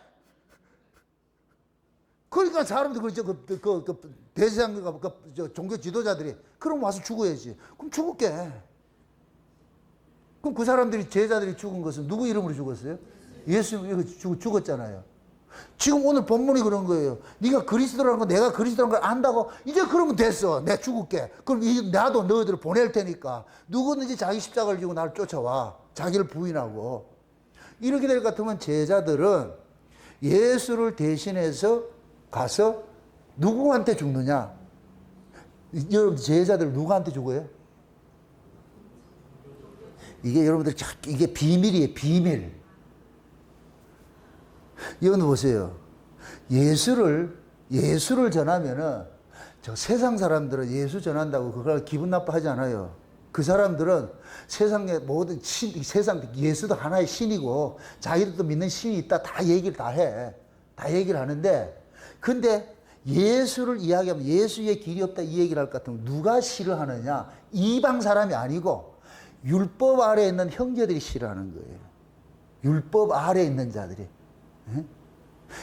그러니까 사람들 그렇죠. 대제사장과 종교 지도자들이 그럼 와서 죽어야지. 그럼 죽을게. 그럼 그 사람들이 제자들이 죽은 것은 누구 이름으로 죽었어요? 예수 죽었잖아요. 지금 오늘 본문이 그런 거예요. 네가 그리스도라는 거, 내가 그리스도라는 걸 안다고? 이제 그러면 됐어. 내가 죽을게. 그럼 나도 너희들을 보낼 테니까 누구든지 자기 십자가를 지고 나를 쫓아와. 자기를 부인하고. 이렇게 될 것 같으면 제자들은 예수를 대신해서 가서 누구한테 죽느냐? 여러분, 제자들 누구한테 죽어요? 이게 여러분들, 이게 비밀이에요, 비밀. 이건 보세요. 예수를 전하면은, 저 세상 사람들은 예수 전한다고 그걸 기분 나빠하지 않아요. 그 사람들은 세상의 모든 세상, 예수도 하나의 신이고, 자기들도 믿는 신이 있다. 다 얘기를 다 해. 다 얘기를 하는데, 근데 예수를 이야기하면 예수의 길이 없다 이 얘기를 할 것 같으면 누가 싫어하느냐? 이방 사람이 아니고 율법 아래에 있는 형제들이 싫어하는 거예요. 율법 아래에 있는 자들이.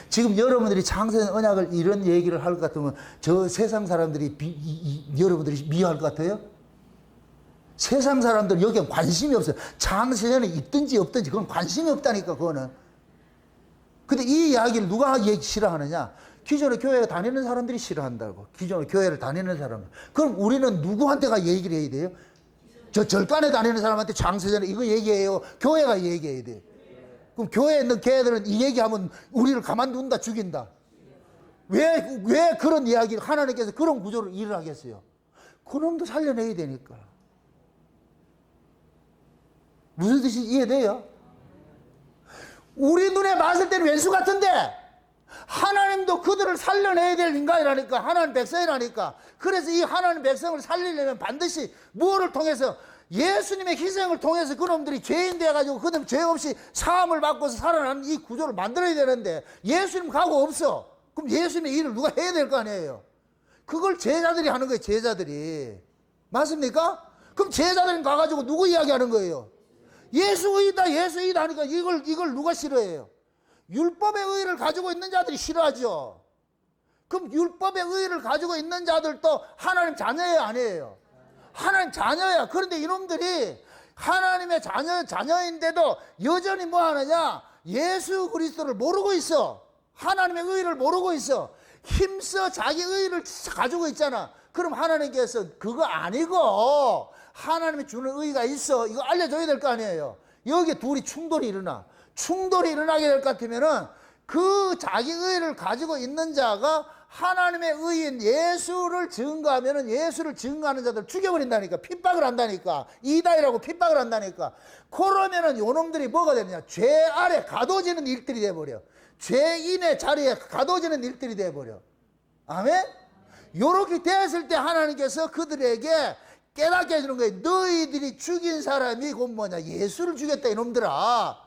지금 여러분들이 창세전 언약을 이런 얘기를 할 것 같으면 저 세상 사람들이 여러분들이 미워할 것 같아요? 세상 사람들은 여기에 관심이 없어요. 창세전에 있든지 없든지 그건 관심이 없다니까, 그거는. 근데 이 이야기를 누가 싫어하느냐? 기존에 교회 다니는 사람들이 싫어한다고. 기존에 교회를 다니는 사람들. 그럼 우리는 누구한테가 얘기를 해야 돼요? 저 절간에 다니는 사람한테 창세전에 이거 얘기해요. 교회가 얘기해야 돼요. 그럼 교회에 있는 걔들은 이 얘기하면 우리를 가만둔다, 죽인다. 왜 그런 이야기를 하나님께서 그런 구조를 일어나겠어요? 그놈도 살려내야 되니까. 무슨 뜻인지 이해돼요? 우리 눈에 봤을 때는 왼수 같은데 하나님도 그들을 살려내야 될 인간이라니까. 하나님 백성이라니까. 그래서 이 하나님 백성을 살리려면 반드시 무엇을 통해서? 예수님의 희생을 통해서 그놈들이 죄인 되어가지고 그놈 죄 없이 사함을 받고서 살아나는 이 구조를 만들어야 되는데 예수님 가고 없어. 그럼 예수님의 일을 누가 해야 될 거 아니에요? 그걸 제자들이 하는 거예요. 제자들이. 맞습니까? 그럼 제자들이 가가지고 누구 이야기하는 거예요? 예수의다 예수의다 하니까 이걸 누가 싫어해요? 율법의 의의를 가지고 있는 자들이 싫어하죠. 그럼 율법의 의의를 가지고 있는 자들도 하나님 자녀예요, 아니에요? 하나님 자녀야. 그런데 이놈들이 하나님의 자녀인데도 여전히 뭐 하느냐? 예수 그리스도를 모르고 있어. 하나님의 의의를 모르고 있어. 힘써 자기 의의를 가지고 있잖아. 그럼 하나님께서 그거 아니고 하나님이 주는 의의가 있어. 이거 알려줘야 될 거 아니에요. 여기에 둘이 충돌이 일어나게 될 것 같으면은 그 자기 의의를 가지고 있는 자가 하나님의 의인 예수를 증거하면은 예수를 증거하는 자들 죽여버린다니까. 핍박을 한다니까. 이다이라고 핍박을 한다니까. 그러면은 요놈들이 뭐가 되느냐? 죄 아래 가둬지는 일들이 돼버려. 죄인의 자리에 가둬지는 일들이 돼버려. 아멘? 요렇게 됐을 때 하나님께서 그들에게 깨닫게 해주는 거예요. 너희들이 죽인 사람이 곧 뭐냐? 예수를 죽였다, 이놈들아.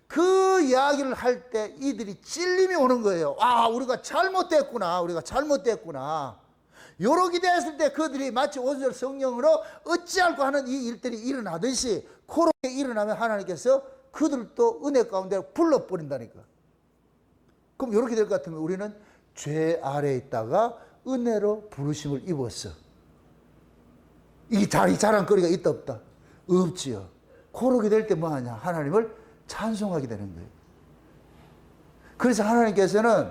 그 이야기를 할 때 이들이 찔림이 오는 거예요. 아, 우리가 잘못됐구나. 요렇게 됐을 때 그들이 마치 오순절 성령으로 어찌할까 하는 이 일들이 일어나듯이 그렇게 일어나면 하나님께서 그들도 은혜 가운데 불러버린다니까. 그럼 요렇게 될 것 같으면 우리는 죄 아래에 있다가 은혜로 부르심을 입었어. 이 자랑거리가 있다 없다? 없지요. 그렇게 될 때 뭐하냐? 하나님을 찬송하게 되는 거예요. 그래서 하나님께서는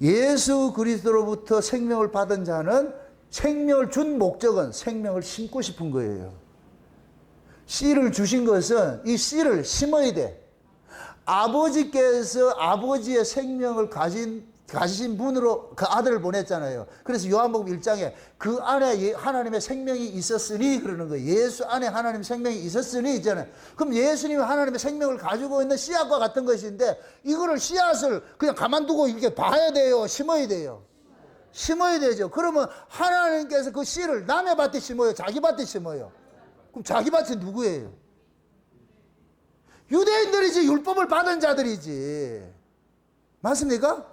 예수 그리스도로부터 생명을 받은 자는 생명을 준 목적은 생명을 심고 싶은 거예요. 씨를 주신 것은 이 씨를 심어야 돼. 아버지께서 아버지의 생명을 가지신 분으로 그 아들을 보냈잖아요. 그래서 요한복음 1장에 그 안에 하나님의 생명이 있었으니 그러는 거예요. 예수 안에 하나님의 생명이 있었으니 있잖아요. 그럼 예수님이 하나님의 생명을 가지고 있는 씨앗과 같은 것인데 이거를 씨앗을 그냥 가만두고 이렇게 봐야 돼요? 심어야 돼요? 심어야 되죠. 그러면 하나님께서 그 씨를 남의 밭에 심어요? 자기 밭에 심어요? 그럼 자기 밭이 누구예요? 유대인들이지. 율법을 받은 자들이지. 맞습니까?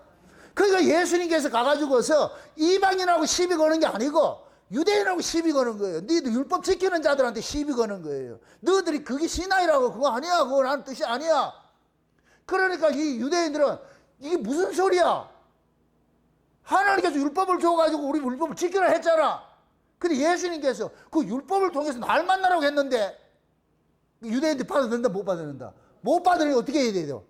그러니까 예수님께서 가가지고서 이방인하고 시비 거는 게 아니고 유대인하고 시비 거는 거예요. 너희들 율법 지키는 자들한테 시비 거는 거예요. 너희들이 그게 신앙이라고 그거 아니야. 그거 라는 뜻이 아니야. 그러니까 이 유대인들은 이게 무슨 소리야? 하나님께서 율법을 줘가지고 우리 율법을 지키라 했잖아. 근데 예수님께서 그 율법을 통해서 날 만나라고 했는데 유대인들 받아들인다 못 받아들인다? 못 받으려면 어떻게 해야 돼요?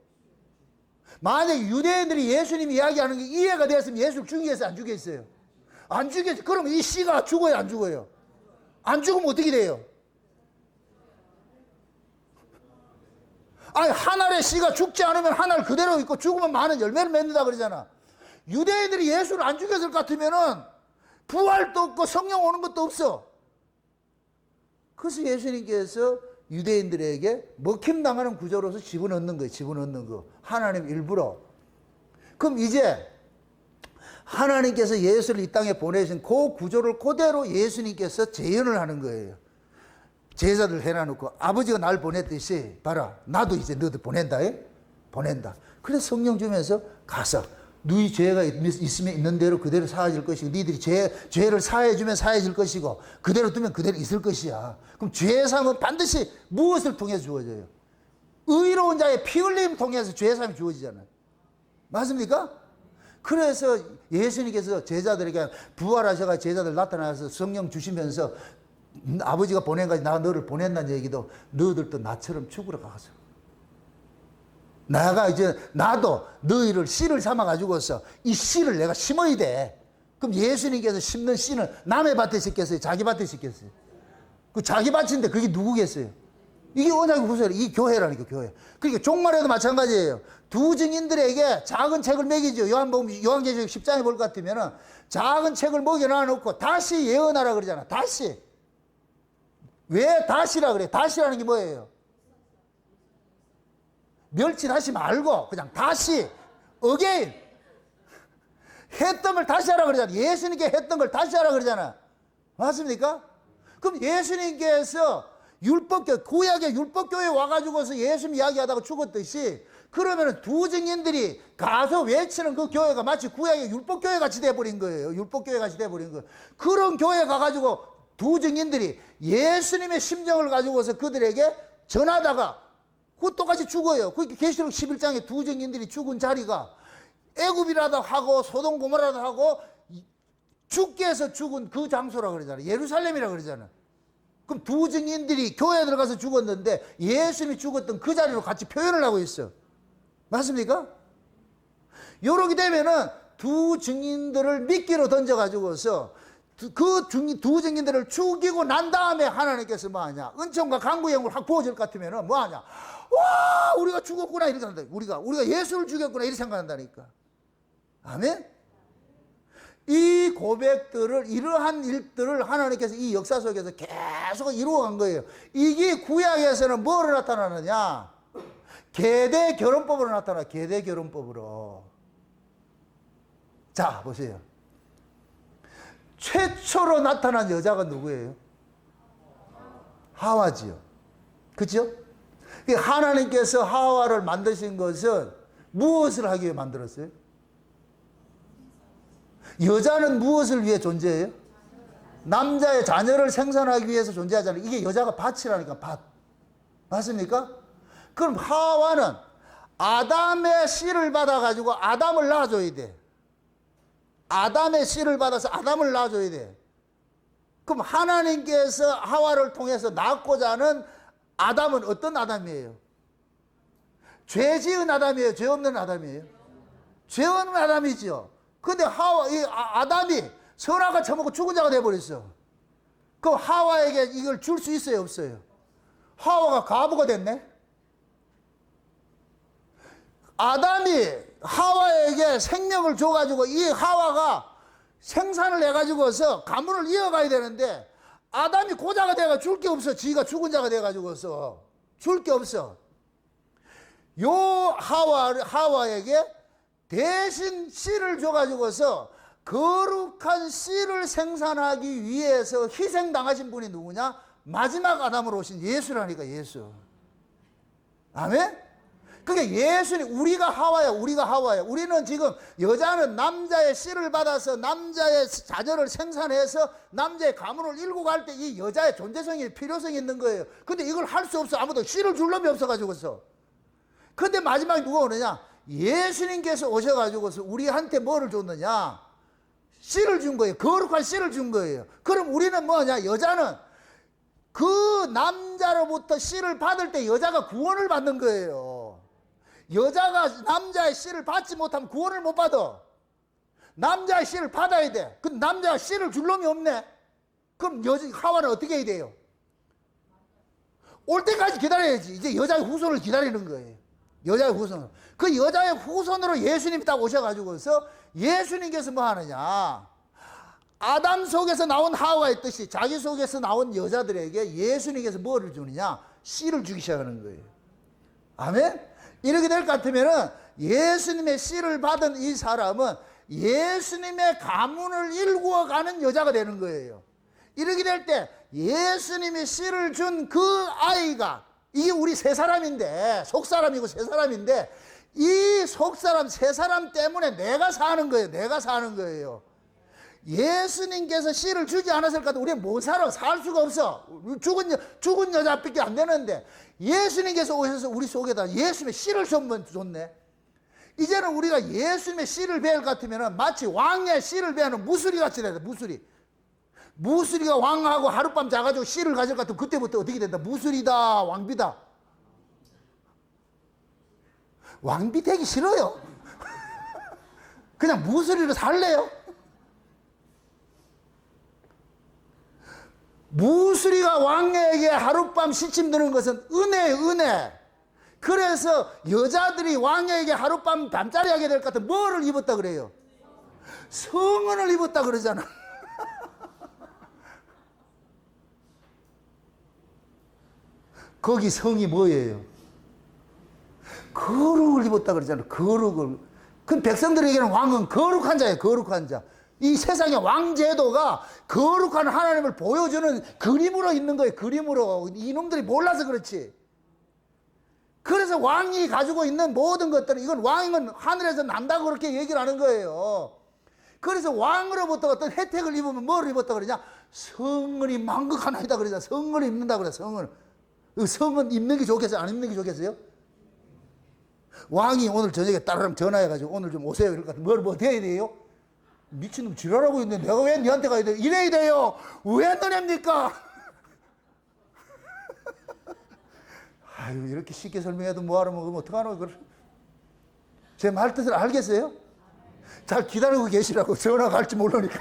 만약에 유대인들이 예수님 이야기하는 게 이해가 되었으면 예수를 죽이겠어요? 안 죽이겠어요? 안 죽이겠어요. 그러면 이 씨가 죽어요? 안 죽어요? 안 죽으면 어떻게 돼요? 아니, 한 알의 씨가 죽지 않으면 한 알 그대로 있고 죽으면 많은 열매를 맺는다 그러잖아. 유대인들이 예수를 안 죽였을 것 같으면은 부활도 없고 성령 오는 것도 없어. 그래서 예수님께서 유대인들에게 먹힘당하는 구조로서 집어넣는 거예요. 집어넣는 거. 하나님 일부러. 그럼 이제 하나님께서 예수를 이 땅에 보내신 그 구조를 그대로 예수님께서 재현을 하는 거예요. 제자들 해놔놓고 아버지가 날 보냈듯이 봐라, 나도 이제 너들 보낸다. 보낸다. 그래서 성령 주면서 가서 너희 죄가 있으면 있는 대로 그대로 사해질 것이고 너희들이 죄를 사해주면 사해질 것이고 그대로 두면 그대로 있을 것이야. 그럼 죄사함은 반드시 무엇을 통해서 주어져요? 의로운 자의 피 흘림 통해서 죄사함이 주어지잖아요. 맞습니까? 그래서 예수님께서 제자들에게 부활하셔가 제자들 나타나서 성령 주시면서 아버지가 보낸 것이 나 너를 보낸다는 얘기도 너희들도 나처럼 죽으러 가서 나가 이제 나도 너희를 씨를 삼아 가지고서 이 씨를 내가 심어야 돼. 그럼 예수님께서 심는 씨는 남의 밭에 심겠어요? 자기 밭에 심겠어요? 그 자기 밭인데 그게 누구겠어요? 이게 언약의 구세라. 이 교회라니까, 교회. 그러니까 종말에도 마찬가지예요. 두 증인들에게 작은 책을 먹이죠. 요한계시록 10장에 볼 것 같으면은 작은 책을 먹여놔 놓고 다시 예언하라 그러잖아. 다시. 왜 다시라 그래? 다시라는 게 뭐예요? 멸치다시 말고 그냥 다시 again 했던 걸 다시 하라 그러잖아. 예수님께 했던 걸 다시 하라 그러잖아. 맞습니까? 그럼 예수님께서 율법교, 구약의 율법교회에 와가지고서 예수님 이야기하다가 죽었듯이 그러면은 두 증인들이 가서 외치는 그 교회가 마치 구약의 율법교회 같이 돼버린 거예요. 율법교회 같이 돼버린 거예요. 그런 교회에 가가지고 두 증인들이 예수님의 심정을 가지고서 그들에게 전하다가 그 똑같이 죽어요. 그 계시록 11장에 두 증인들이 죽은 자리가 애굽이라도 하고 소돔 고모라도 하고 주께서 죽은 그 장소라 그러잖아요. 예루살렘이라 그러잖아요. 그럼 두 증인들이 교회에 들어가서 죽었는데 예수님이 죽었던 그 자리로 같이 표현을 하고 있어. 맞습니까? 요렇게 되면은 두 증인들을 미끼로 던져가지고서 그 두 증인들을 죽이고 난 다음에 하나님께서 뭐 하냐? 은총과 강구의 영을 확 부어줄 것 같으면은 뭐 하냐? 와, 우리가 죽었구나 이렇게 한다. 우리가 예수를 죽였구나 이렇게 생각한다니까. 아멘? 이 고백들을, 이러한 일들을 하나님께서 이 역사 속에서 계속 이루어간 거예요. 이게 구약에서는 뭐로 나타나느냐? 계대 결혼법으로 나타나. 계대 결혼법으로. 자, 보세요. 최초로 나타난 여자가 누구예요? 하와지요. 그죠? 하나님께서 하와를 만드신 것은 무엇을 하기 위해 만들었어요? 여자는 무엇을 위해 존재해요? 남자의 자녀를 생산하기 위해서 존재하잖아요. 이게 여자가 밭이라니까, 밭. 맞습니까? 그럼 하와는 아담의 씨를 받아가지고 아담을 낳아줘야 돼. 아담의 씨를 받아서 아담을 낳아줘야 돼. 그럼 하나님께서 하와를 통해서 낳고자 하는 아담은 어떤 아담이에요? 죄 지은 아담이에요? 죄 없는 아담이에요? 죄 없는 아담이죠. 근데 아담이 선악을 처먹고 죽은 자가 돼버렸어. 그럼 하와에게 이걸 줄 수 있어요? 없어요? 하와가 과부가 됐네? 아담이 하와에게 생명을 줘가지고 이 하와가 생산을 해가지고서 가문을 이어가야 되는데 아담이 고자가 돼가 줄 게 없어. 지가 죽은 자가 돼가지고서 줄 게 없어. 요 하와에게 대신 씨를 줘가지고서 거룩한 씨를 생산하기 위해서 희생당하신 분이 누구냐? 마지막 아담으로 오신 예수라니까, 예수. 아멘? 그게 예수님, 우리가 하와야. 우리는 지금 여자는 남자의 씨를 받아서 남자의 자녀를 생산해서 남자의 가문을 일고 갈 때 이 여자의 존재성이 필요성이 있는 거예요. 근데 이걸 할 수 없어. 아무도 씨를 줄 놈이 없어가지고서. 근데 마지막에 누가 오느냐? 예수님께서 오셔가지고서 우리한테 뭐를 줬느냐? 씨를 준 거예요. 거룩한 씨를 준 거예요. 그럼 우리는 뭐냐? 여자는 그 남자로부터 씨를 받을 때 여자가 구원을 받는 거예요. 여자가 남자의 씨를 받지 못하면 구원을 못 받아. 남자의 씨를 받아야 돼. 근데 남자가 씨를 줄 놈이 없네. 그럼 하와는 어떻게 해야 돼요? 올 때까지 기다려야지. 이제 여자의 후손을 기다리는 거예요. 여자의 후손. 그 여자의 후손으로 예수님이 딱 오셔가지고서 예수님께서 뭐 하느냐. 아담 속에서 나온 하와가 있듯이 자기 속에서 나온 여자들에게 예수님께서 뭐를 주느냐. 씨를 주기 시작하는 거예요. 아멘? 이렇게 될 것 같으면은 예수님의 씨를 받은 이 사람은 예수님의 가문을 일구어가는 여자가 되는 거예요. 이렇게 될 때 예수님이 씨를 준 그 아이가 이게 우리 세 사람인데 속사람이고 세 사람인데 이 속사람 세 사람 때문에 내가 사는 거예요. 내가 사는 거예요. 예수님께서 씨를 주지 않았을 것 같아. 우리는 못 살아. 살 수가 없어. 죽은 여자밖에 안 되는데 예수님께서 오셔서 우리 속에다 예수님의 씨를 줬네. 이제는 우리가 예수님의 씨를 배울 것 같으면 마치 왕의 씨를 배우는 무수리 같이 돼야 돼. 무수리가 왕하고 하룻밤 자가지고 씨를 가질 것 같으면 그때부터 어떻게 된다? 무수리다, 왕비다. 왕비 되기 싫어요. 그냥 무수리로 살래요. 무수리가 왕에게 하룻밤 시침 드는 것은 은혜예요, 은혜. 그래서 여자들이 왕에게 하룻밤 밤자리 하게 될 것 같은 뭐를 입었다 그래요? 성은을 입었다 그러잖아. 거기 성이 뭐예요? 거룩을 입었다 그러잖아. 거룩을. 그 백성들에게는 왕은 거룩한 자예요. 거룩한 자. 이 세상의 왕제도가 거룩한 하나님을 보여주는 그림으로 있는 거예요. 그림으로. 이놈들이 몰라서 그렇지. 그래서 왕이 가지고 있는 모든 것들은 이건 왕은 하늘에서 난다고 그렇게 얘기를 하는 거예요. 그래서 왕으로부터 어떤 혜택을 입으면 뭘 입었다 그러냐? 성은이 만극하나이다 그러잖아. 성은을 입는다 그래. 성은. 성은 입는 게 좋겠어요? 안 입는 게 좋겠어요? 왕이 오늘 저녁에 따르랑 전화해가지고 오늘 좀 오세요. 이럴 것 같아. 뭐 돼야 돼요? 미친놈 지랄하고 있는데 내가 왜 니한테 가야 돼? 이래야 돼요. 왜 너냅니까? 아유, 이렇게 쉽게 설명해도 뭐하러 먹으면 어떡하노, 그걸. 제 말 뜻을 알겠어요? 잘 기다리고 계시라고. 전화 갈지 모르니까.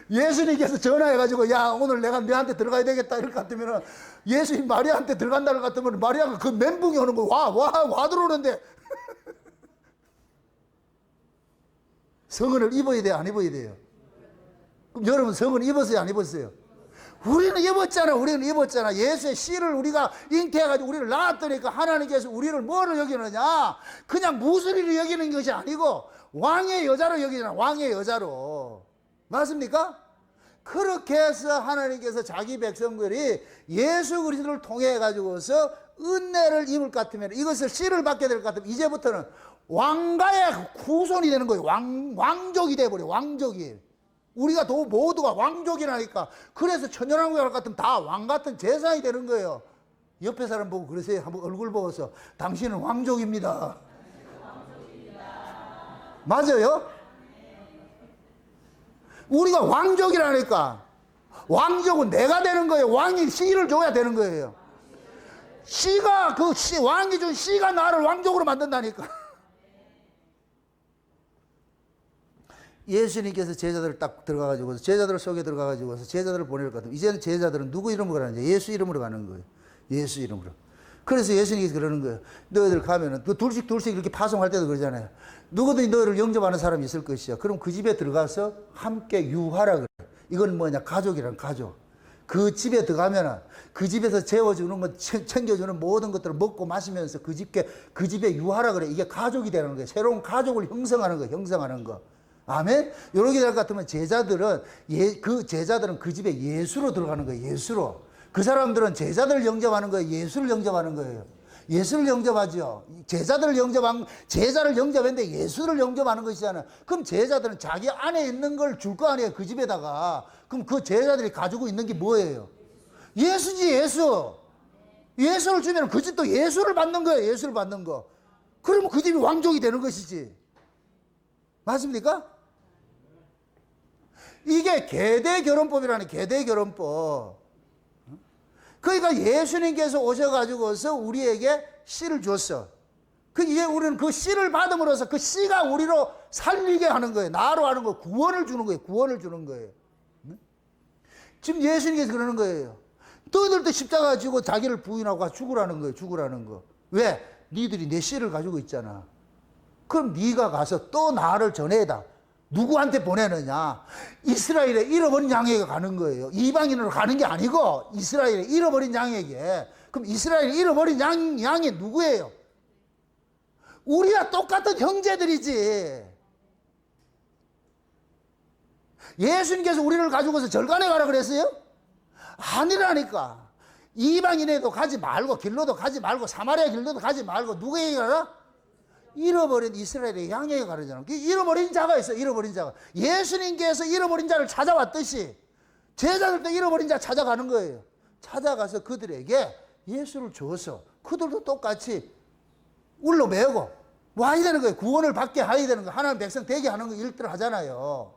예수님께서 전화해가지고, 야, 오늘 내가 너한테 들어가야 되겠다. 이럴 것 같으면, 예수님 마리아한테 들어간다는 것 같으면, 마리아가 그 멘붕이 오는 거, 와 들어오는데. 성은을 입어야 돼요? 안 입어야 돼요? 그럼 여러분 성은 입었어요? 안 입었어요? 우리는 입었잖아. 우리는 입었잖아. 예수의 씨를 우리가 잉태해가지고 우리를 낳았더니까 하나님께서 우리를 뭐로 여기느냐? 그냥 무수리로 여기는 것이 아니고 왕의 여자로 여기잖아. 왕의 여자로. 맞습니까? 그렇게 해서 하나님께서 자기 백성들이 예수 그리스도를 통해 가지고서 은혜를 입을 것 같으면 이것을 씨를 받게 될 것 같으면 이제부터는 왕가의 후손이 되는 거예요. 왕족이 돼버려. 왕족이. 우리가 모두가 왕족이라니까. 그래서 천연왕국 같은 다 왕 같은 재산이 되는 거예요. 옆에 사람 보고 그러세요. 한번 얼굴 보고서 당신은 왕족입니다. 맞아요? 우리가 왕족이라니까. 왕족은 내가 되는 거예요. 왕이 씨를 줘야 되는 거예요. 왕이 준 씨가 나를 왕족으로 만든다니까. 예수님께서 제자들을 딱 들어가가지고 제자들 속에 들어가가지고 제자들을 보낼 것 같아요. 이제는 제자들은 누구 이름으로 가는지 예수 이름으로 가는 거예요. 예수 이름으로. 그래서 예수님께서 그러는 거예요. 너희들 가면은 둘씩 이렇게 파송할 때도 그러잖아요. 누구든지 너희를 영접하는 사람이 있을 것이야. 그럼 그 집에 들어가서 함께 유하라 그래. 이건 뭐냐? 가족이란 가족. 그 집에 들어가면은 그 집에서 재워주는 것, 챙겨주는 모든 것들을 먹고 마시면서 그 집에 유하라 그래. 이게 가족이 되는 거예요. 새로운 가족을 형성하는 거. 아멘? 이렇게 될 것 같으면 제자들은 그 집에 예수로 들어가는 거예요. 예수로. 그 사람들은 제자들을 영접하는 거예요. 예수를 영접하는 거예요. 예수를 영접하죠. 제자를 영접했는데 예수를 영접하는 것이잖아요. 그럼 제자들은 자기 안에 있는 걸 줄 거 아니에요. 그 집에다가. 그럼 그 제자들이 가지고 있는 게 뭐예요? 예수지, 예수. 예수를 주면 그 집도 예수를 받는 거예요. 예수를 받는 거. 그러면 그 집이 왕족이 되는 것이지. 맞습니까? 이게 계대 결혼법이라는 계대 결혼법. 그러니까 예수님께서 오셔가지고서 우리에게 씨를 줬어. 이제 우리는 그 씨를 받음으로써 그 씨가 우리로 살리게 하는 거예요. 나로 하는 거, 구원을 주는 거예요. 구원을 주는 거예요. 지금 예수님께서 그러는 거예요. 너희들도 십자가 지고 자기를 부인하고 죽으라는 거예요. 죽으라는 거. 왜? 니들이 내 씨를 가지고 있잖아. 그럼 네가 가서 또 나를 전해다. 누구한테 보내느냐? 이스라엘에 잃어버린 양에게 가는 거예요. 이방인으로 가는 게 아니고 이스라엘에 잃어버린 양에게. 그럼 이스라엘에 잃어버린 양이 누구예요? 우리와 똑같은 형제들이지. 예수님께서 우리를 가지고서 절간에 가라 그랬어요? 아니라니까. 이방인에도 가지 말고 길로도 가지 말고 사마리아 길로도 가지 말고 누구에게 가라? 잃어버린 이스라엘의 양에게 가르잖아. 잃어버린 자가 있어. 잃어버린 자가. 예수님께서 잃어버린 자를 찾아왔듯이 제자들도 잃어버린 자 찾아가는 거예요. 찾아가서 그들에게 예수를 줘서 그들도 똑같이 울러매고 와야 되는 거예요. 구원을 받게 해야 되는 거예요. 하나님 백성 되게 하는 거 일들을 하잖아요.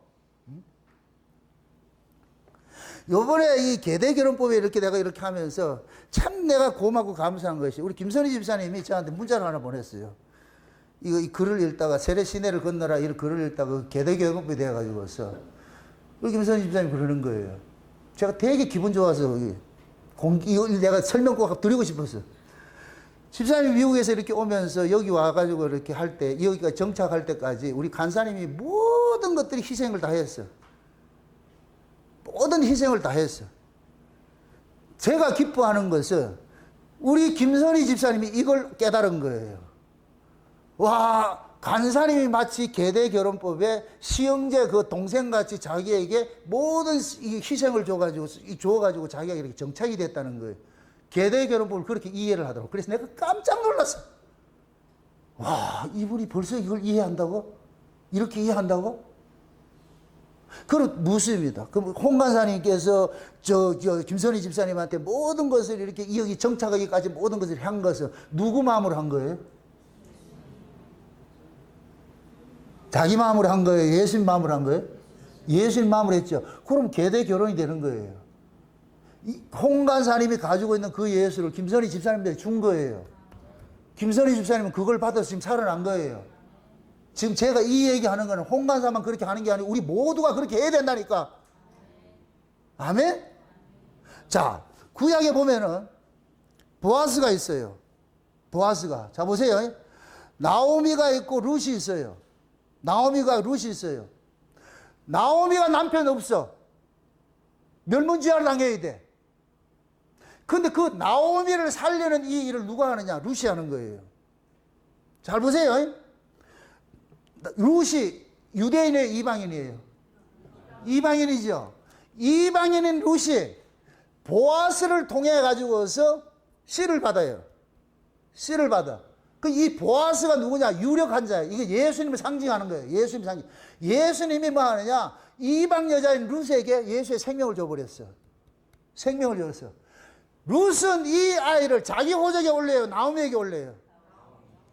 요번에 이 계대결혼법에 이렇게 내가 이렇게 하면서 참 내가 고맙고 감사한 것이 우리 김선희 집사님이 저한테 문자를 하나 보냈어요. 이 글을 읽다가 세례 시내를 건너라 이 글을 읽다가 계대결혼법이 되어가지고서 우리 김선희 집사님이 그러는 거예요. 제가 되게 기분 좋아서 이걸 내가 설명 꼭 드리고 싶었어. 집사님이 미국에서 이렇게 오면서 여기 와가지고 이렇게 할 때 여기가 정착할 때까지 우리 간사님이 모든 것들이 희생을 다 했어. 모든 희생을 다 했어. 제가 기뻐하는 것은 우리 김선희 집사님이 이걸 깨달은 거예요. 와, 간사님이 마치 계대결혼법에 시형제 그 동생같이 자기에게 모든 희생을 줘가지고 자기가 이렇게 정착이 됐다는 거예요. 계대결혼법을 그렇게 이해를 하더라고. 그래서 내가 깜짝 놀랐어. 와, 이분이 벌써 이걸 이해한다고? 이렇게 이해한다고? 그럼 묻습니다. 그럼 홍 간사님께서 김선희 집사님한테 모든 것을 이렇게 여기 정착하기까지 모든 것을 한 것은 누구 마음으로 한 거예요? 자기 마음으로 한 거예요? 예수님 마음으로 한 거예요? 예수님 마음으로 했죠. 그럼 계대 결혼이 되는 거예요. 홍 간사님이 가지고 있는 그 예수를 김선희 집사님한테 준 거예요. 김선희 집사님은 그걸 받아서 지금 살아난 거예요. 지금 제가 이 얘기하는 거는 홍 간사만 그렇게 하는 게 아니고 우리 모두가 그렇게 해야 된다니까. 아멘? 자, 구약에 보면은 보아스가 있어요. 보아스가. 자, 보세요. 나오미가 있고 룻이 있어요. 나오미가 룻이 있어요. 나오미가 남편 없어. 멸문지화를 당해야 돼. 근데 그 나오미를 살리는 이 일을 누가 하느냐? 룻이 하는 거예요. 잘 보세요. 룻이 유대인이에요? 이방인이에요? 이방인이죠. 이방인인 룻이 보아스를 통해 가지고서 씨를 받아요. 씨를 받아. 이 보아스가 누구냐? 유력한 자예요. 이게 예수님을 상징하는 거예요. 예수님 상징. 예수님이 뭐 하느냐? 이방 여자인 룻에게 예수의 생명을 줘버렸어. 생명을 줬어. 룻은 이 아이를 자기 호적에 올려요? 나오미에게 올려요?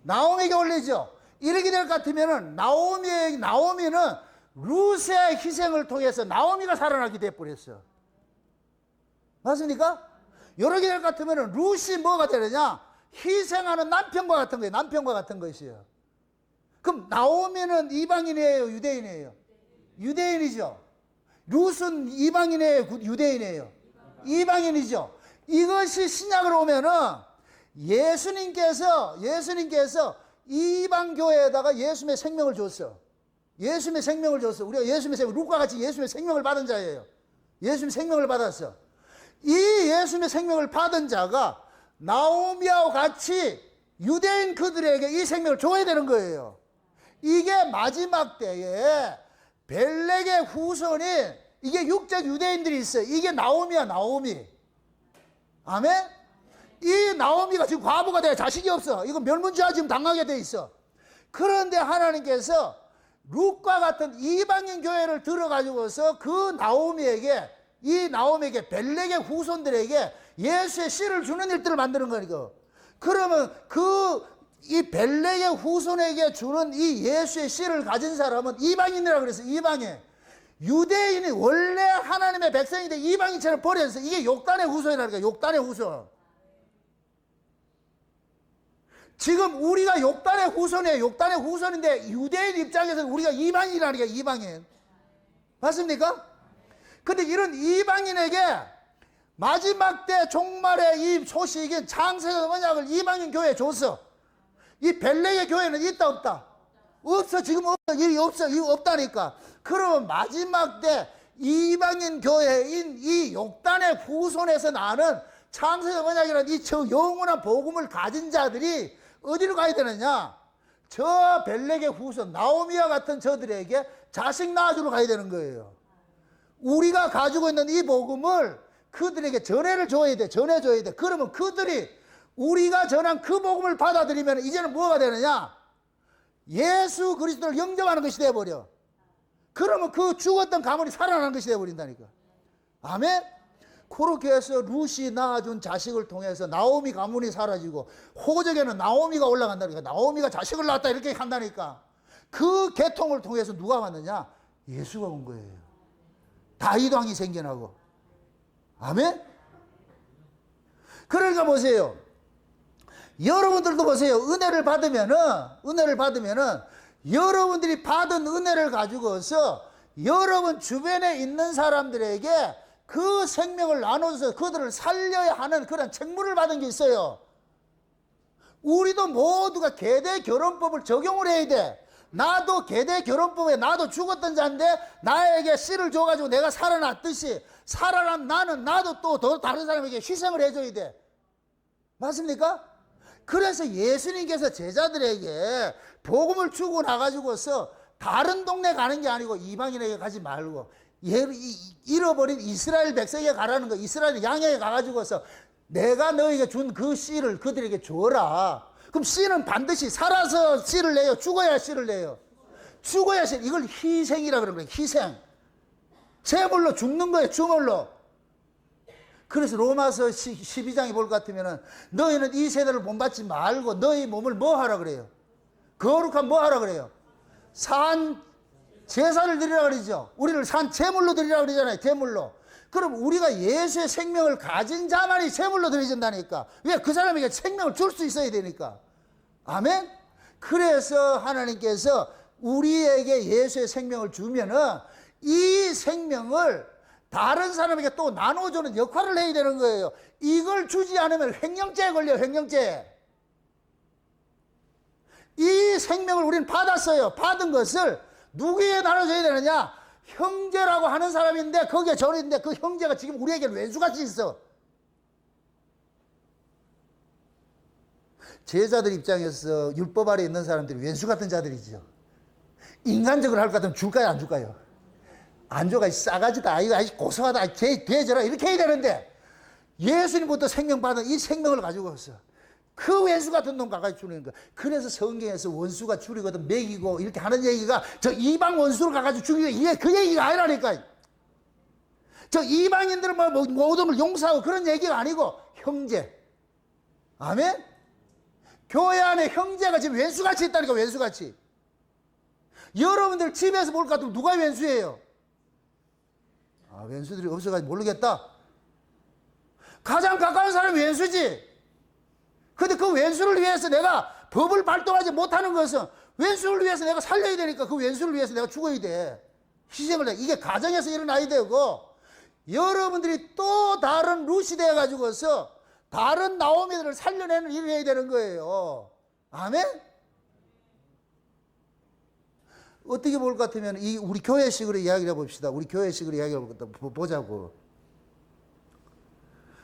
나오미에게 올리죠. 이렇게 될 것 같으면은 나오미는 룻의 희생을 통해서 나오미가 살아나게 돼버렸어. 맞습니까? 이렇게 될 것 같으면은 룻이 뭐가 되느냐? 희생하는 남편과 같은 거예요. 남편과 같은 것이에요. 그럼 나오미는 이방인이에요? 유대인이에요? 유대인이죠. 룻은 이방인이에요? 유대인이에요? 이방인이죠. 이것이 신약으로 오면은 예수님께서 이방 교회에다가 예수님의 생명을 줬어. 예수님의 생명을 줬어. 우리가 예수님의 생명, 룻과 같이 예수님의 생명을 받은 자예요. 예수님의 생명을 받았어. 이 예수님의 생명을 받은 자가 나오미와 같이 유대인 그들에게 이 생명을 줘야 되는 거예요. 이게 마지막 때에 벨렉의 후손인 이게 육적 유대인들이 있어요. 이게 나오미야, 나오미. 아멘? 이 나오미가 지금 과부가 돼. 자식이 없어. 이거 멸문지화 지금 당하게 돼 있어. 그런데 하나님께서 룻과 같은 이방인 교회를 들어가지고서 그 나오미에게, 이 나오미에게 벨렉의 후손들에게 예수의 씨를 주는 일들을 만드는 거니까. 그러면 이 벨렉의 후손에게 주는 이 예수의 씨를 가진 사람은 이방인이라고 그랬어요. 이방인. 유대인이 원래 하나님의 백성인데 이방인처럼 버려서 이게 욕단의 후손이라니까. 욕단의 후손. 지금 우리가 욕단의 후손이에요. 욕단의 후손인데 유대인 입장에서는 우리가 이방인이라니까. 이방인. 맞습니까? 근데 이런 이방인에게 마지막 때 종말의 이 소식인 창세전 언약을 이방인 교회에 줬어. 이 벨레의 교회는 있다 없다? 없어. 지금 없어. 일이 없어. 이거 없다니까. 그러면 마지막 때 이방인 교회인 이 욕단의 후손에서 나는 창세전 언약이라는 이 영원한 복음을 가진 자들이 어디로 가야 되느냐? 저 벨렉의 후손 나오미와 같은 저들에게 자식 낳아주러 가야 되는 거예요. 우리가 가지고 있는 이 복음을 그들에게 전해줘야 돼. 그러면 그들이 우리가 전한 그 복음을 받아들이면 이제는 뭐가 되느냐? 예수 그리스도를 영접하는 것이 되어버려. 그러면 그 죽었던 가문이 살아나는 것이 되어버린다니까. 아멘? 그렇게 해서 룻이 낳아준 자식을 통해서 나오미 가문이 사라지고 호적에는 나오미가 올라간다니까. 나오미가 자식을 낳았다 이렇게 한다니까. 그 계통을 통해서 누가 왔느냐? 예수가 온 거예요. 다윗 왕이 생겨나고. 아멘? 그러니까 보세요. 여러분들도 보세요. 은혜를 받으면은 여러분들이 받은 은혜를 가지고서 여러분 주변에 있는 사람들에게 그 생명을 나눠서 그들을 살려야 하는 그런 책무를 받은 게 있어요. 우리도 모두가 계대 결혼법을 적용을 해야 돼. 나도 계대 결혼법에 나도 죽었던 자인데 나에게 씨를 줘가지고 내가 살아났듯이 살아난 나도 또 더 다른 사람에게 희생을 해줘야 돼. 맞습니까? 그래서 예수님께서 제자들에게 복음을 주고 나가지고서 다른 동네 가는 게 아니고 이방인에게 가지 말고 잃어버린 이스라엘 백성에게 가라는 거. 이스라엘 양에게 가가지고서 내가 너에게 준 그 씨를 그들에게 줘라. 그럼 씨는 반드시 살아서 씨를 내요? 죽어야 씨를 내요? 죽어야 씨. 이걸 희생이라 그러는 거예요. 희생. 제물로 죽는 거예요. 주물로. 그래서 로마서 12장에 볼 것 같으면 너희는 이 세대를 본받지 말고 너희 몸을 뭐 하라 그래요? 거룩한 뭐 하라 그래요? 산 제사를 드리라 그러죠. 우리를 산 제물로 드리라 그러잖아요. 제물로. 그럼 우리가 예수의 생명을 가진 자만이 제물로 드려진다니까. 왜? 그 사람에게 생명을 줄 수 있어야 되니까. 아멘? 그래서 하나님께서 우리에게 예수의 생명을 주면은 이 생명을 다른 사람에게 또 나눠주는 역할을 해야 되는 거예요. 이걸 주지 않으면 횡령죄에 걸려요. 횡령죄. 이 생명을 우리는 받았어요. 받은 것을 누구에게 나눠줘야 되느냐? 형제라고 하는 사람인데 거기에 전인데 그 형제가 지금 우리에게 왼수같이 있어. 제자들 입장에서 율법 아래 있는 사람들이 왼수 같은 자들이죠. 인간적으로 할 것 같으면 줄까요? 안 줄까요? 안 줘가 싸가지다. 이거 아주 고소하다. 돼져라. 이렇게 해야 되는데 예수님부터 생명 받은 이 생명을 가지고 왔어. 그 왼수 같은 놈 가까이 주는 거야. 그래서 성경에서 원수가 줄이거든 먹이고 이렇게 하는 얘기가 저 이방 원수를 가가지고 죽이고 이게 그 얘기가 아니라니까. 저 이방인들은 뭐 모든 걸 용서하고 그런 얘기가 아니고 형제. 아멘? 교회 안에 형제가 지금 왼수같이 있다니까. 왼수같이. 여러분들 집에서 볼 것 같으면 누가 왼수예요? 아, 왼수들이 없어가지고 모르겠다. 가장 가까운 사람이 왼수지. 근데 그 왼수를 위해서 내가 법을 발동하지 못하는 것은 왼수를 위해서 내가 살려야 되니까 그 왼수를 위해서 내가 죽어야 돼. 희생을 해. 이게 가정에서 일어나야 되고 여러분들이 또 다른 룻이 되어가지고서 다른 나오미들을 살려내는 일을 해야 되는 거예요. 아멘? 어떻게 볼 것 같으면 우리 교회식으로 이야기를 해봅시다. 우리 교회식으로 이야기를 보자고.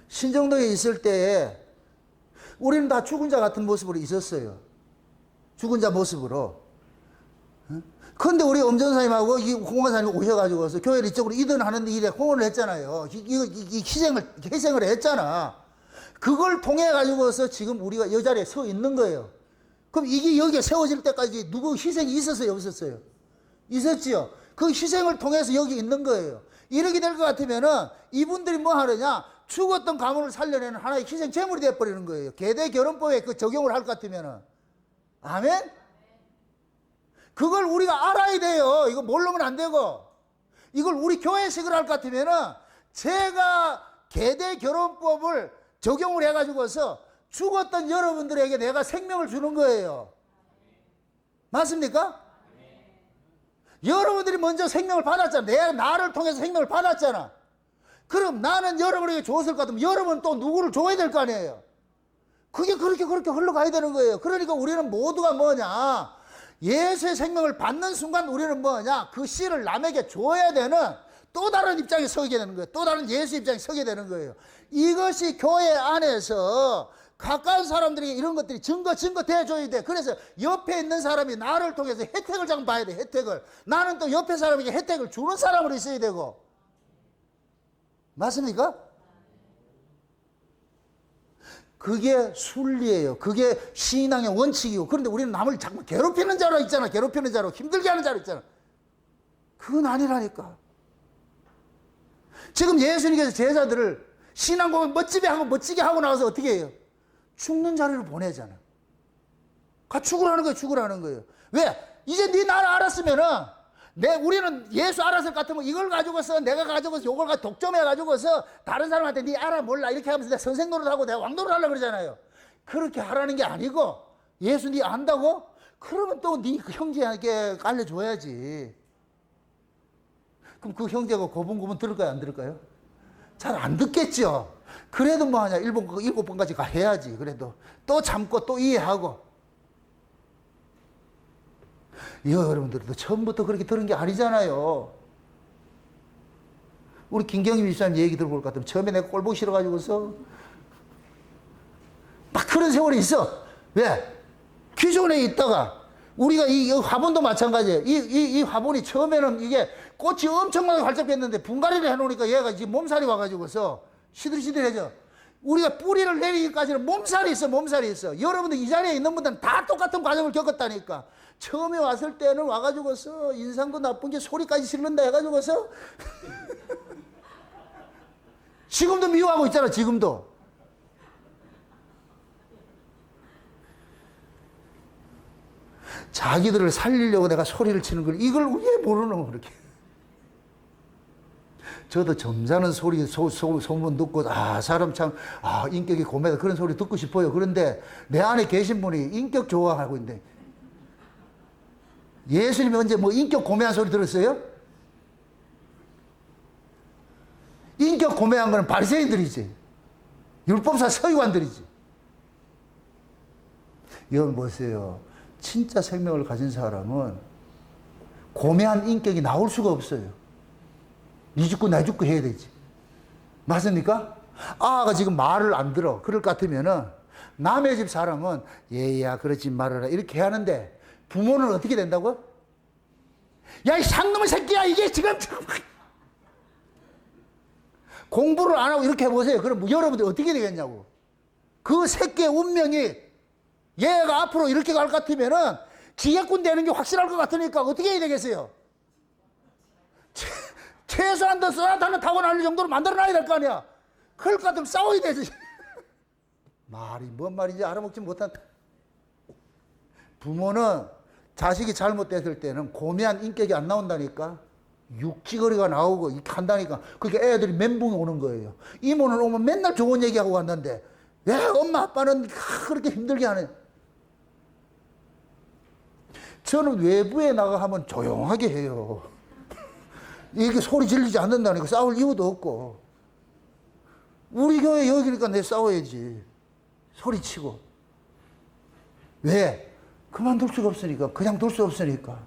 신정동에 있을 때에 우리는 다 죽은 자 같은 모습으로 있었어요. 죽은 자 모습으로. 그런데 우리 엄전사님하고 이 홍원사님 오셔가지고서 교회를 이쪽으로 이전하는 일에 홍원을 했잖아요. 희생을 했잖아. 그걸 통해가지고서 지금 우리가 이 자리에 서 있는 거예요. 그럼 이게 여기에 세워질 때까지 누구 희생이 있었어요? 없었어요? 있었지요. 그 희생을 통해서 여기 있는 거예요. 이렇게 될 것 같으면은 이분들이 뭐 하느냐? 죽었던 가문을 살려내는 하나의 희생 제물이 되어버리는 거예요. 계대 결혼법에 그 적용을 할 것 같으면은. 아멘? 그걸 우리가 알아야 돼요. 이거 모르면 안 되고. 이걸 우리 교회식으로 할 것 같으면은 제가 계대 결혼법을 적용을 해가지고서 죽었던 여러분들에게 내가 생명을 주는 거예요. 맞습니까? 여러분들이 먼저 생명을 받았잖아. 나를 통해서 생명을 받았잖아. 그럼 나는 여러분에게 줬을 것 같으면 여러분은 또 누구를 줘야 될 거 아니에요. 그게 그렇게 흘러가야 되는 거예요. 그러니까 우리는 모두가 뭐냐, 예수의 생명을 받는 순간 우리는 뭐냐, 그 씨를 남에게 줘야 되는 또 다른 입장에 서게 되는 거예요. 또 다른 예수 입장에 서게 되는 거예요. 이것이 교회 안에서 가까운 사람들에게 이런 것들이 증거 대줘야 돼. 그래서 옆에 있는 사람이 나를 통해서 혜택을 좀 봐야 돼. 혜택을. 나는 또 옆에 사람에게 혜택을 주는 사람으로 있어야 되고. 맞습니까? 그게 순리예요. 그게 신앙의 원칙이고. 그런데 우리는 남을 자꾸 괴롭히는 자로 있잖아. 괴롭히는 자로, 힘들게 하는 자로 있잖아. 그건 아니라니까. 지금 예수님께서 제자들을 신앙고백 멋지게 하고 나와서 어떻게 해요? 죽는 자리로 보내잖아. 죽으라는 거예요. 죽으라는 거예요. 왜? 이제 네 나를 알았으면은 우리는 예수 알았을 것 같으면 이걸 가지고서 내가 가지고서 요걸 독점해 가지고서 다른 사람한테 네 알아 몰라 이렇게 하면서 내가 선생 노릇하고 내가 왕 노릇하려고 그러잖아요. 그렇게 하라는 게 아니고, 예수 네 안다고? 그러면 또 네 형제에게 알려줘야지. 그럼 그 형제가 고분고분 들을까요? 안 들을까요? 잘 안 듣겠죠. 그래도 뭐하냐, 7번까지 해야지. 그래도 또 참고 또 이해하고. 여러분들도 처음부터 그렇게 들은 게 아니잖아요. 우리 김경희 집사님 얘기 들어볼 것 같으면 처음에 내가 꼴 보기 싫어가지고서 막 그런 세월이 있어. 왜? 기존에 있다가 우리가 이 화분도 마찬가지예요. 이 화분이 처음에는 이게 꽃이 엄청나게 활짝 폈는데 분갈이를 해놓으니까 얘가 이제 몸살이 와가지고서 시들시들해져. 우리가 뿌리를 내리기까지는 몸살이 있어. 여러분들 이 자리에 있는 분들은 다 똑같은 과정을 겪었다니까. 처음에 왔을 때는 와가지고서 인상도 나쁜 게 소리까지 지른다 해가지고서 지금도 미워하고 있잖아. 지금도. 자기들을 살리려고 내가 소리를 치는 걸 이걸 왜 모르는 그렇게. 저도 점잖은 소리 소문 듣고 사람 참 인격이 고매다 그런 소리 듣고 싶어요. 그런데 내 안에 계신 분이 인격 좋아하고 있는데, 예수님이 언제 뭐 인격 고매한 소리 들었어요? 인격 고매한 거는 바리새인들이지, 율법사 서기관들이지. 여러분 보세요. 진짜 생명을 가진 사람은 고매한 인격이 나올 수가 없어요. 니 죽고 나 죽고 해야 되지. 맞습니까? 아가 지금 말을 안 들어. 그럴 것 같으면은 남의 집 사람은 얘야 그러지 말아라 이렇게 하는데, 부모는 어떻게 된다고? 야, 이 상놈의 새끼야, 이게 지금 공부를 안 하고 이렇게 해보세요. 그럼 여러분들 어떻게 되겠냐고. 그 새끼의 운명이 얘가 앞으로 이렇게 갈 것 같으면은 지혜꾼 되는 게 확실할 것 같으니까 어떻게 해야 되겠어요? 최소한 더 쏘나타는 타고 날릴 정도로 만들어놔야 될 거 아니야. 그럴 것 같으면 싸워야 되지. 말이 뭔 말인지 알아먹지 못한. 부모는 자식이 잘못됐을 때는 고매한 인격이 안 나온다니까. 육지거리가 나오고 이렇게 한다니까. 그러니까 애들이 멘붕이 오는 거예요. 이모는 오면 맨날 좋은 얘기하고 왔는데 왜 엄마 아빠는 그렇게 힘들게 하네. 저는 외부에 나가 하면 조용하게 해요. 이게 소리 지르지 않는다니까. 싸울 이유도 없고. 우리 교회 여기니까 내 싸워야지. 소리치고. 왜? 그만둘 수가 없으니까. 그냥 둘 수 없으니까.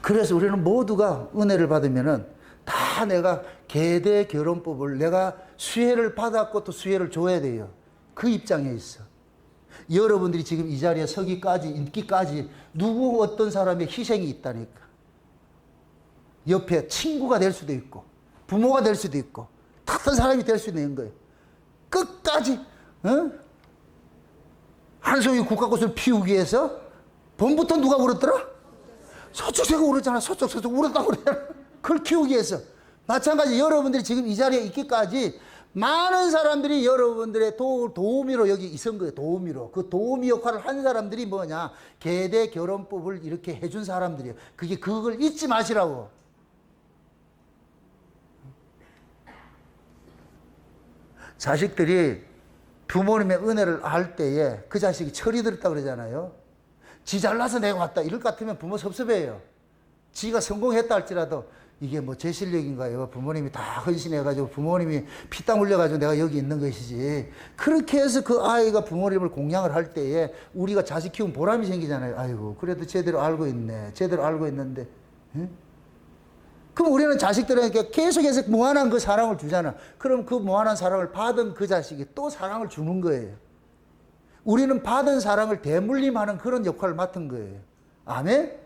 그래서 우리는 모두가 은혜를 받으면은 다 내가 계대 결혼법을 내가 수혜를 받았고 또 수혜를 줘야 돼요. 그 입장에 있어. 여러분들이 지금 이 자리에 서기까지, 있기까지 누구 어떤 사람의 희생이 있다니까. 옆에 친구가 될 수도 있고 부모가 될 수도 있고 다른 사람이 될 수도 있는 거예요. 끝까지 한송이 국화꽃을 피우기 위해서 봄부터 누가 울었더라? 서쪽새가 울었잖아. 서쪽 울었다고 그러잖아. 그걸 키우기 위해서. 마찬가지 여러분들이 지금 이 자리에 있기까지 많은 사람들이 여러분들의 도우미로 여기 있은 거예요. 도우미로. 그 도우미 역할을 한 사람들이 뭐냐? 계대 결혼법을 이렇게 해준 사람들이에요. 그걸 잊지 마시라고. 자식들이 부모님의 은혜를 알 때에 그 자식이 철이 들었다 그러잖아요. 지 잘나서 내가 왔다 이럴 것 같으면 부모 섭섭해요. 지가 성공했다 할지라도 이게 뭐 제 실력인가요? 부모님이 다 헌신해가지고 부모님이 피땀 흘려가지고 내가 여기 있는 것이지. 그렇게 해서 그 아이가 부모님을 공양을 할 때에 우리가 자식 키운 보람이 생기잖아요. 아이고 그래도 제대로 알고 있네. 제대로 알고 있는데. 응? 그럼 우리는 자식들에게 계속해서 무한한 그 사랑을 주잖아. 그럼 그 무한한 사랑을 받은 그 자식이 또 사랑을 주는 거예요. 우리는 받은 사랑을 대물림하는 그런 역할을 맡은 거예요. 아멘?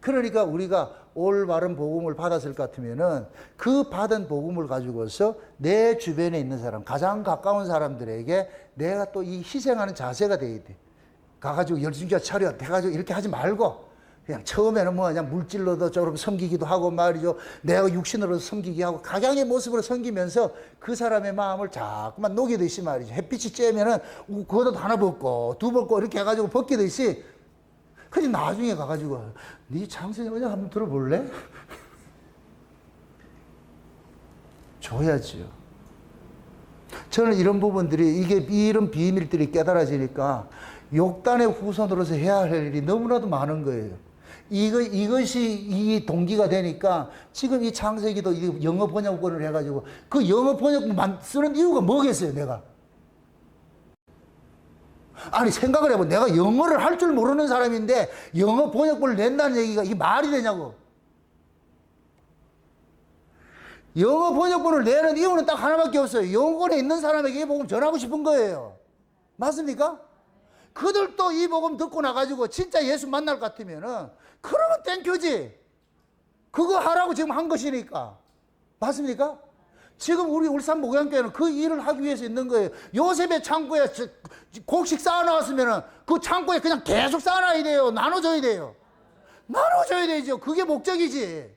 그러니까 우리가 올바른 복음을 받았을 것 같으면은 그 받은 복음을 가지고서 내 주변에 있는 사람, 가장 가까운 사람들에게 내가 또 이 희생하는 자세가 돼야 돼. 가가지고 열심히 차려. 해가지고 이렇게 하지 말고 그냥 처음에는 뭐 그냥 물질로도 조금 섬기기도 하고 말이죠. 내가 육신으로 섬기기 하고 각양의 모습으로 섬기면서 그 사람의 마음을 자꾸만 녹이듯이 말이죠. 햇빛이 쬐면은 그것도 하나 벗고 두 벗고 이렇게 해가지고 벗기듯이 그래 나중에 가가지고 네 장선이 언약 한번 들어볼래? 줘야지요. 저는 이런 부분들이 이런 비밀들이 깨달아지니까 욕단의 후손으로서 해야 할 일이 너무나도 많은 거예요. 이것이 이 동기가 되니까 지금 이 창세기도 영어 번역본을 해가지고 그 영어 번역본 쓰는 이유가 뭐겠어요, 내가? 아니, 생각을 해보. 내가 영어를 할 줄 모르는 사람인데 영어 번역본을 낸다는 얘기가 이게 말이 되냐고. 영어 번역본을 내는 이유는 딱 하나밖에 없어요. 영어권에 있는 사람에게 이 복음 전하고 싶은 거예요. 맞습니까? 그들도 이 복음 듣고 나가지고 진짜 예수 만날 것 같으면은 그러면 땡큐지. 그거 하라고 지금 한 것이니까. 맞습니까? 지금 우리 울산 목양교회는 그 일을 하기 위해서 있는 거예요. 요셉의 창고에 곡식 쌓아놨으면은 그 창고에 그냥 계속 쌓아놔야 돼요. 나눠줘야 돼요. 나눠줘야 되죠. 그게 목적이지.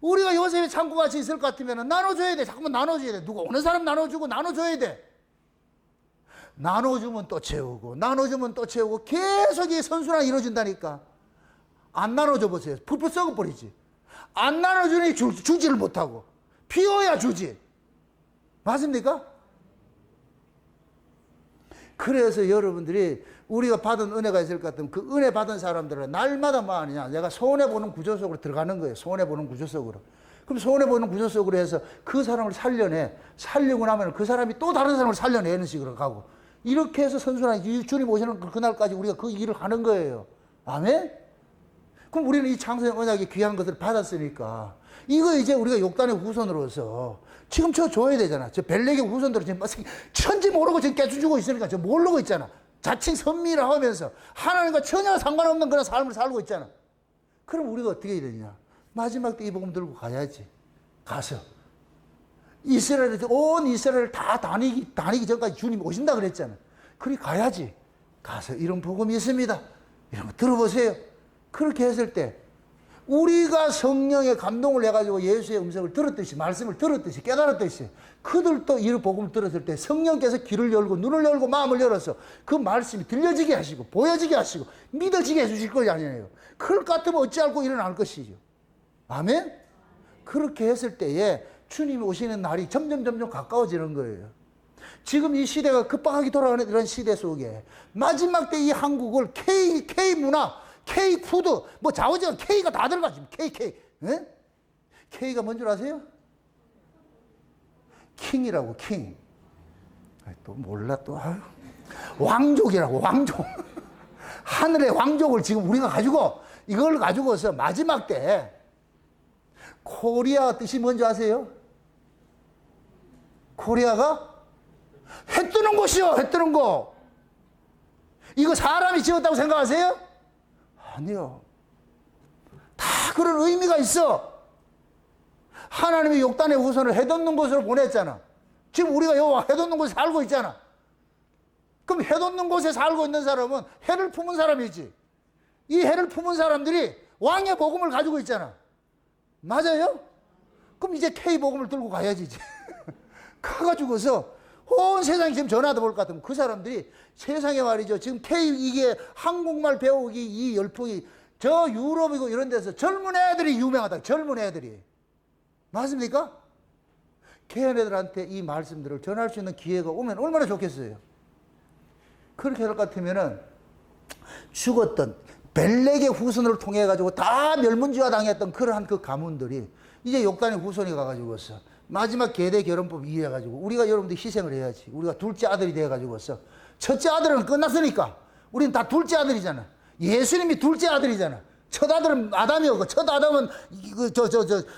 우리가 요셉의 창고같이 있을 것 같으면은 나눠줘야 돼. 자꾸만 나눠줘야 돼. 누가 오는 사람 나눠주고 나눠줘야 돼. 나눠주면 또 채우고 나눠주면 또 채우고 계속 이 선순환이 이루어진다니까. 안 나눠줘 보세요. 풀풀 썩어버리지. 안 나눠주니 주지를 못하고 비워야 주지. 맞습니까? 그래서 여러분들이 우리가 받은 은혜가 있을 것 같으면 그 은혜 받은 사람들은 날마다 뭐 하느냐, 내가 손해보는 구조 속으로 들어가는 거예요. 손해보는 구조 속으로. 그럼 손해보는 구조 속으로 해서 그 사람을 살리고 나면 그 사람이 또 다른 사람을 살려내는 식으로 가고, 이렇게 해서 선순환이 주님 오시는 그날까지 우리가 그 일을 하는 거예요. 아멘? 그럼 우리는 이 창세의 언약의 귀한 것을 받았으니까 이거 이제 우리가 욕단의 후손으로서 지금 저 줘야 되잖아. 저 벨렉의 후손들은 지금 천지 모르고 지금 깨쳐주고 있으니까 저 모르고 있잖아. 자칭 선미라 하면서 하나님과 전혀 상관없는 그런 삶을 살고 있잖아. 그럼 우리가 어떻게 해야 되냐? 마지막 때 이 복음 들고 가야지. 가서 이스라엘, 온 이스라엘을 다 다니기 전까지 주님 오신다 그랬잖아. 그리 가야지. 가서 이런 복음이 있습니다. 이런 거 들어보세요. 그렇게 했을 때 우리가 성령의 감동을 해가지고 예수의 음성을 들었듯이, 말씀을 들었듯이, 깨달았듯이 그들도 이 복음을 들었을 때 성령께서 귀를 열고 눈을 열고 마음을 열어서 그 말씀이 들려지게 하시고 보여지게 하시고 믿어지게 해주실 것이 아니에요. 그럴 것 같으면 어찌할고 일어날 것이죠. 아멘? 그렇게 했을 때에 주님이 오시는 날이 점점 가까워지는 거예요. 지금 이 시대가 급박하게 돌아가는 이런 시대 속에 마지막 때 이 한국을 K 문화, K 푸드, 뭐 좌우지간 K가 다 들어가. 지금 K. 예? K가 뭔 줄 아세요? 킹이라고, 킹. 또 몰라, 또. 아유. 왕족이라고, 왕족. 하늘의 왕족을 지금 우리가 가지고, 이걸 가지고서 마지막 때, 코리아 뜻이 뭔지 아세요? 코리아가 해 뜨는 곳이요, 해 뜨는 곳. 이거 사람이 지었다고 생각하세요? 아니요. 다 그런 의미가 있어. 하나님이 욕단의 후손을 해돋는 곳으로 보냈잖아. 지금 우리가 여기 해돋는 곳에 살고 있잖아. 그럼 해돋는 곳에 살고 있는 사람은 해를 품은 사람이지. 이 해를 품은 사람들이 왕의 복음을 가지고 있잖아. 맞아요? 그럼 이제 K 복음을 들고 가야지. 이제. 가가지고서 온 세상에 지금 전화도 볼 것 같으면 그 사람들이 세상에 말이죠. 지금 이게 한국말 배우기 이 열풍이 저 유럽이고 이런 데서 젊은 애들이 유명하다. 젊은 애들이. 맞습니까? 걔네들한테 이 말씀들을 전할 수 있는 기회가 오면 얼마나 좋겠어요. 그렇게 할 것 같으면은 죽었던 벨렉의 후손을 통해 가지고 다 멸문지화 당했던 그러한 그 가문들이 이제 욕단의 후손이 가가지고서 마지막 계대 결혼법 이해해 가지고 우리가 여러분들 희생을 해야지. 우리가 둘째 아들이 돼 가지고서 첫째 아들은 끝났으니까 우리는 다 둘째 아들이잖아. 예수님이 둘째 아들이잖아. 첫 아들은 아담이었고 첫 아담은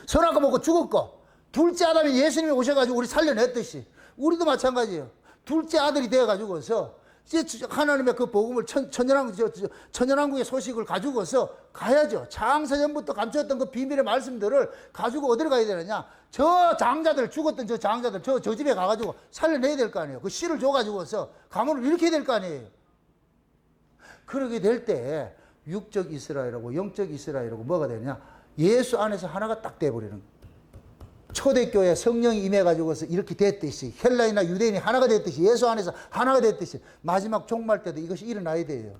선악과 먹고 죽었고 둘째 아담이 예수님이 오셔가지고 우리 살려냈듯이 우리도 마찬가지예요. 둘째 아들이 되어가지고서 이제 하나님의 그 복음을 천연왕국의 소식을 가지고서 가야죠. 창세전부터 감추었던 그 비밀의 말씀들을 가지고 어디로 가야 되느냐? 저 장자들 죽었던 저 장자들 저 집에 가가지고 살려내야 될 거 아니에요. 그 씨를 줘가지고서 가문을 일으켜야 될 거 아니에요. 그러게 될 때 육적 이스라엘하고 영적 이스라엘하고 뭐가 되느냐? 예수 안에서 하나가 딱 돼버리는 거예요. 초대교회 성령이 임해가지고서 이렇게 됐듯이 헬라인이나 유대인이 하나가 됐듯이 예수 안에서 하나가 됐듯이 마지막 종말 때도 이것이 일어나야 돼요.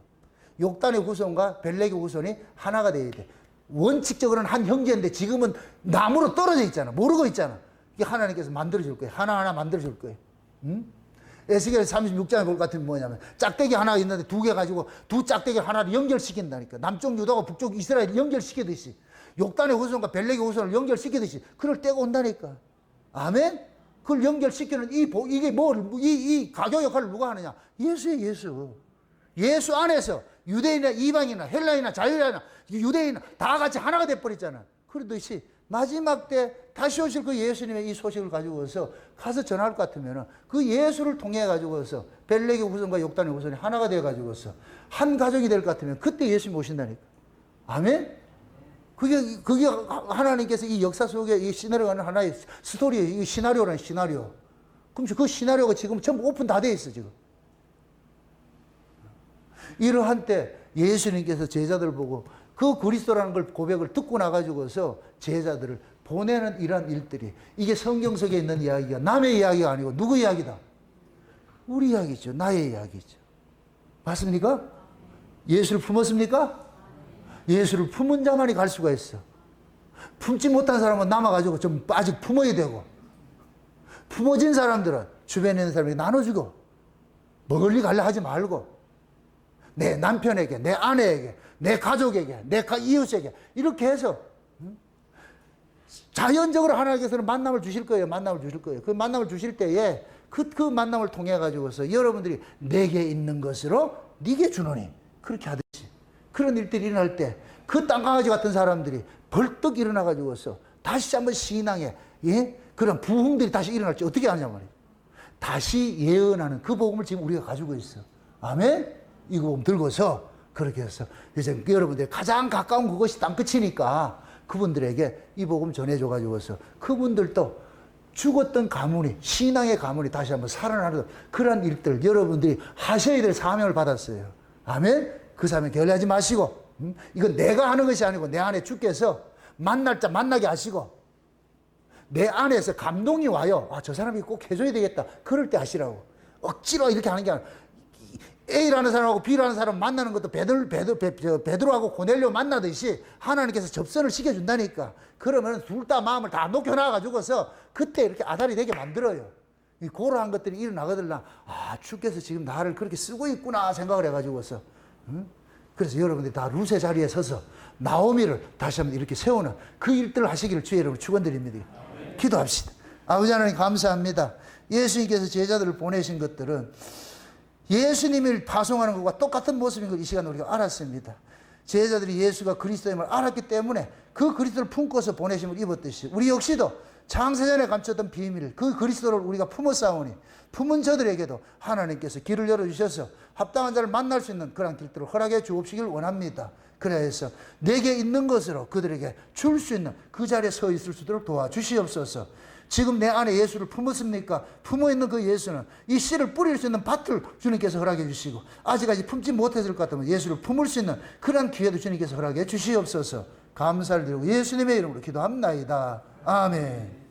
욕단의 후손과 벨렉의 후손이 하나가 돼야 돼. 원칙적으로는 한 형제인데 지금은 나무로 떨어져 있잖아. 모르고 있잖아. 이게 하나님께서 만들어줄 거예요. 하나하나 만들어줄 거예요. 에스겔 36장에 볼 것 같으면 뭐냐면 짝대기 하나가 있는데 두 개 가지고 두 짝대기 하나를 연결시킨다니까. 남쪽 유다와 북쪽 이스라엘 연결시키듯이 욕단의 후손과 벨렉의 후손을 연결시키듯이 그럴 때가 온다니까. 아멘? 그걸 연결시키는 이게 이 가교 역할을 누가 하느냐? 예수예요, 예수. 예수 안에서 유대인이나 이방이나 헬라인이나 자유인이나 유대인 다 같이 하나가 돼버렸잖아. 그러듯이 마지막 때 다시 오실 그 예수님의 이 소식을 가지고서 가서 전할 것 같으면 그 예수를 통해 가지고서 벨렉의 후손과 욕단의 후손이 하나가 되어 가지고서 한 가족이 될 것 같으면 그때 예수님이 오신다니까. 아멘? 그게 하나님께서 이 역사 속에 이 시나리오가 하나의 스토리예요. 이 시나리오라는 시나리오. 그럼 그 시나리오가 지금 전부 오픈 다 돼 있어, 지금. 이러한 때 예수님께서 제자들 보고 그 그리스도라는 걸 고백을 듣고 나가지고서 제자들을 보내는 이러한 일들이 이게 성경 속에 있는 이야기가 남의 이야기가 아니고 누구 이야기다? 우리 이야기죠. 나의 이야기죠. 맞습니까? 예수를 품었습니까? 예수를 품은 자만이 갈 수가 있어. 품지 못한 사람은 남아가지고 좀 아직 품어야 되고, 품어진 사람들은 주변에 있는 사람에게 나눠주고, 멀리 갈래 하지 말고, 내 남편에게, 내 아내에게, 내 가족에게, 내 이웃에게, 이렇게 해서, 자연적으로 하나님께서는 만남을 주실 거예요. 만남을 주실 거예요. 그 만남을 주실 때에 그 만남을 통해 가지고서 여러분들이 내게 있는 것으로 네게 주노니. 그렇게 하듯이. 그런 일들이 일어날 때 그 땅강아지 같은 사람들이 벌떡 일어나 가지고서 다시 한번 신앙에 그런 부흥들이 다시 일어날지 어떻게 하느냐 말이에요. 다시 예언하는 그 복음을 지금 우리가 가지고 있어. 아멘? 이 복음 들고서 그렇게 해서 이제 여러분들 가장 가까운 그것이 땅끝이니까 그분들에게 이 복음 전해줘 가지고서 그분들도 죽었던 가문이 신앙의 가문이 다시 한번 살아나는 그런 일들 여러분들이 하셔야 될 사명을 받았어요. 아멘? 그 사명 게을리하지 마시고 이건 내가 하는 것이 아니고 내 안에 주께서 만날 자 만나게 하시고 내 안에서 감동이 와요. 아, 저 사람이 꼭 해줘야 되겠다. 그럴 때 하시라고. 억지로 이렇게 하는 게 아니라 A라는 사람하고 B라는 사람 만나는 것도 베드로하고 고넬료 만나듯이 하나님께서 접선을 시켜준다니까. 그러면 둘 다 마음을 다 녹여놔가지고서 그때 이렇게 아달이 되게 만들어요. 이 그러한 것들이 일어나거든요. 아, 주께서 지금 나를 그렇게 쓰고 있구나 생각을 해가지고서. 그래서 여러분들이 다 루세 자리에 서서 나오미를 다시 한번 이렇게 세우는 그 일들을 하시기를 주의 이름으로 축원드립니다. 기도합시다. 아버지 하나님 감사합니다. 예수님께서 제자들을 보내신 것들은 예수님을 파송하는 것과 똑같은 모습인 걸 이 시간에 우리가 알았습니다. 제자들이 예수가 그리스도임을 알았기 때문에 그 그리스도를 품고서 보내심을 입었듯이 우리 역시도 창세전에 감췄던 비밀 그 그리스도를 우리가 품어 싸우니 품은 저들에게도 하나님께서 길을 열어주셔서 합당한 자를 만날 수 있는 그런 길들을 허락해 주옵시길 원합니다. 그래야 해서 내게 있는 것으로 그들에게 줄 수 있는 그 자리에 서 있을 수 있도록 도와주시옵소서. 지금 내 안에 예수를 품었습니까? 품어 있는 그 예수는 이 씨를 뿌릴 수 있는 밭을 주님께서 허락해 주시고 아직까지 품지 못했을 것 같으면 예수를 품을 수 있는 그런 기회도 주님께서 허락해 주시옵소서. 감사를 드리고 예수님의 이름으로 기도합나이다. 아멘.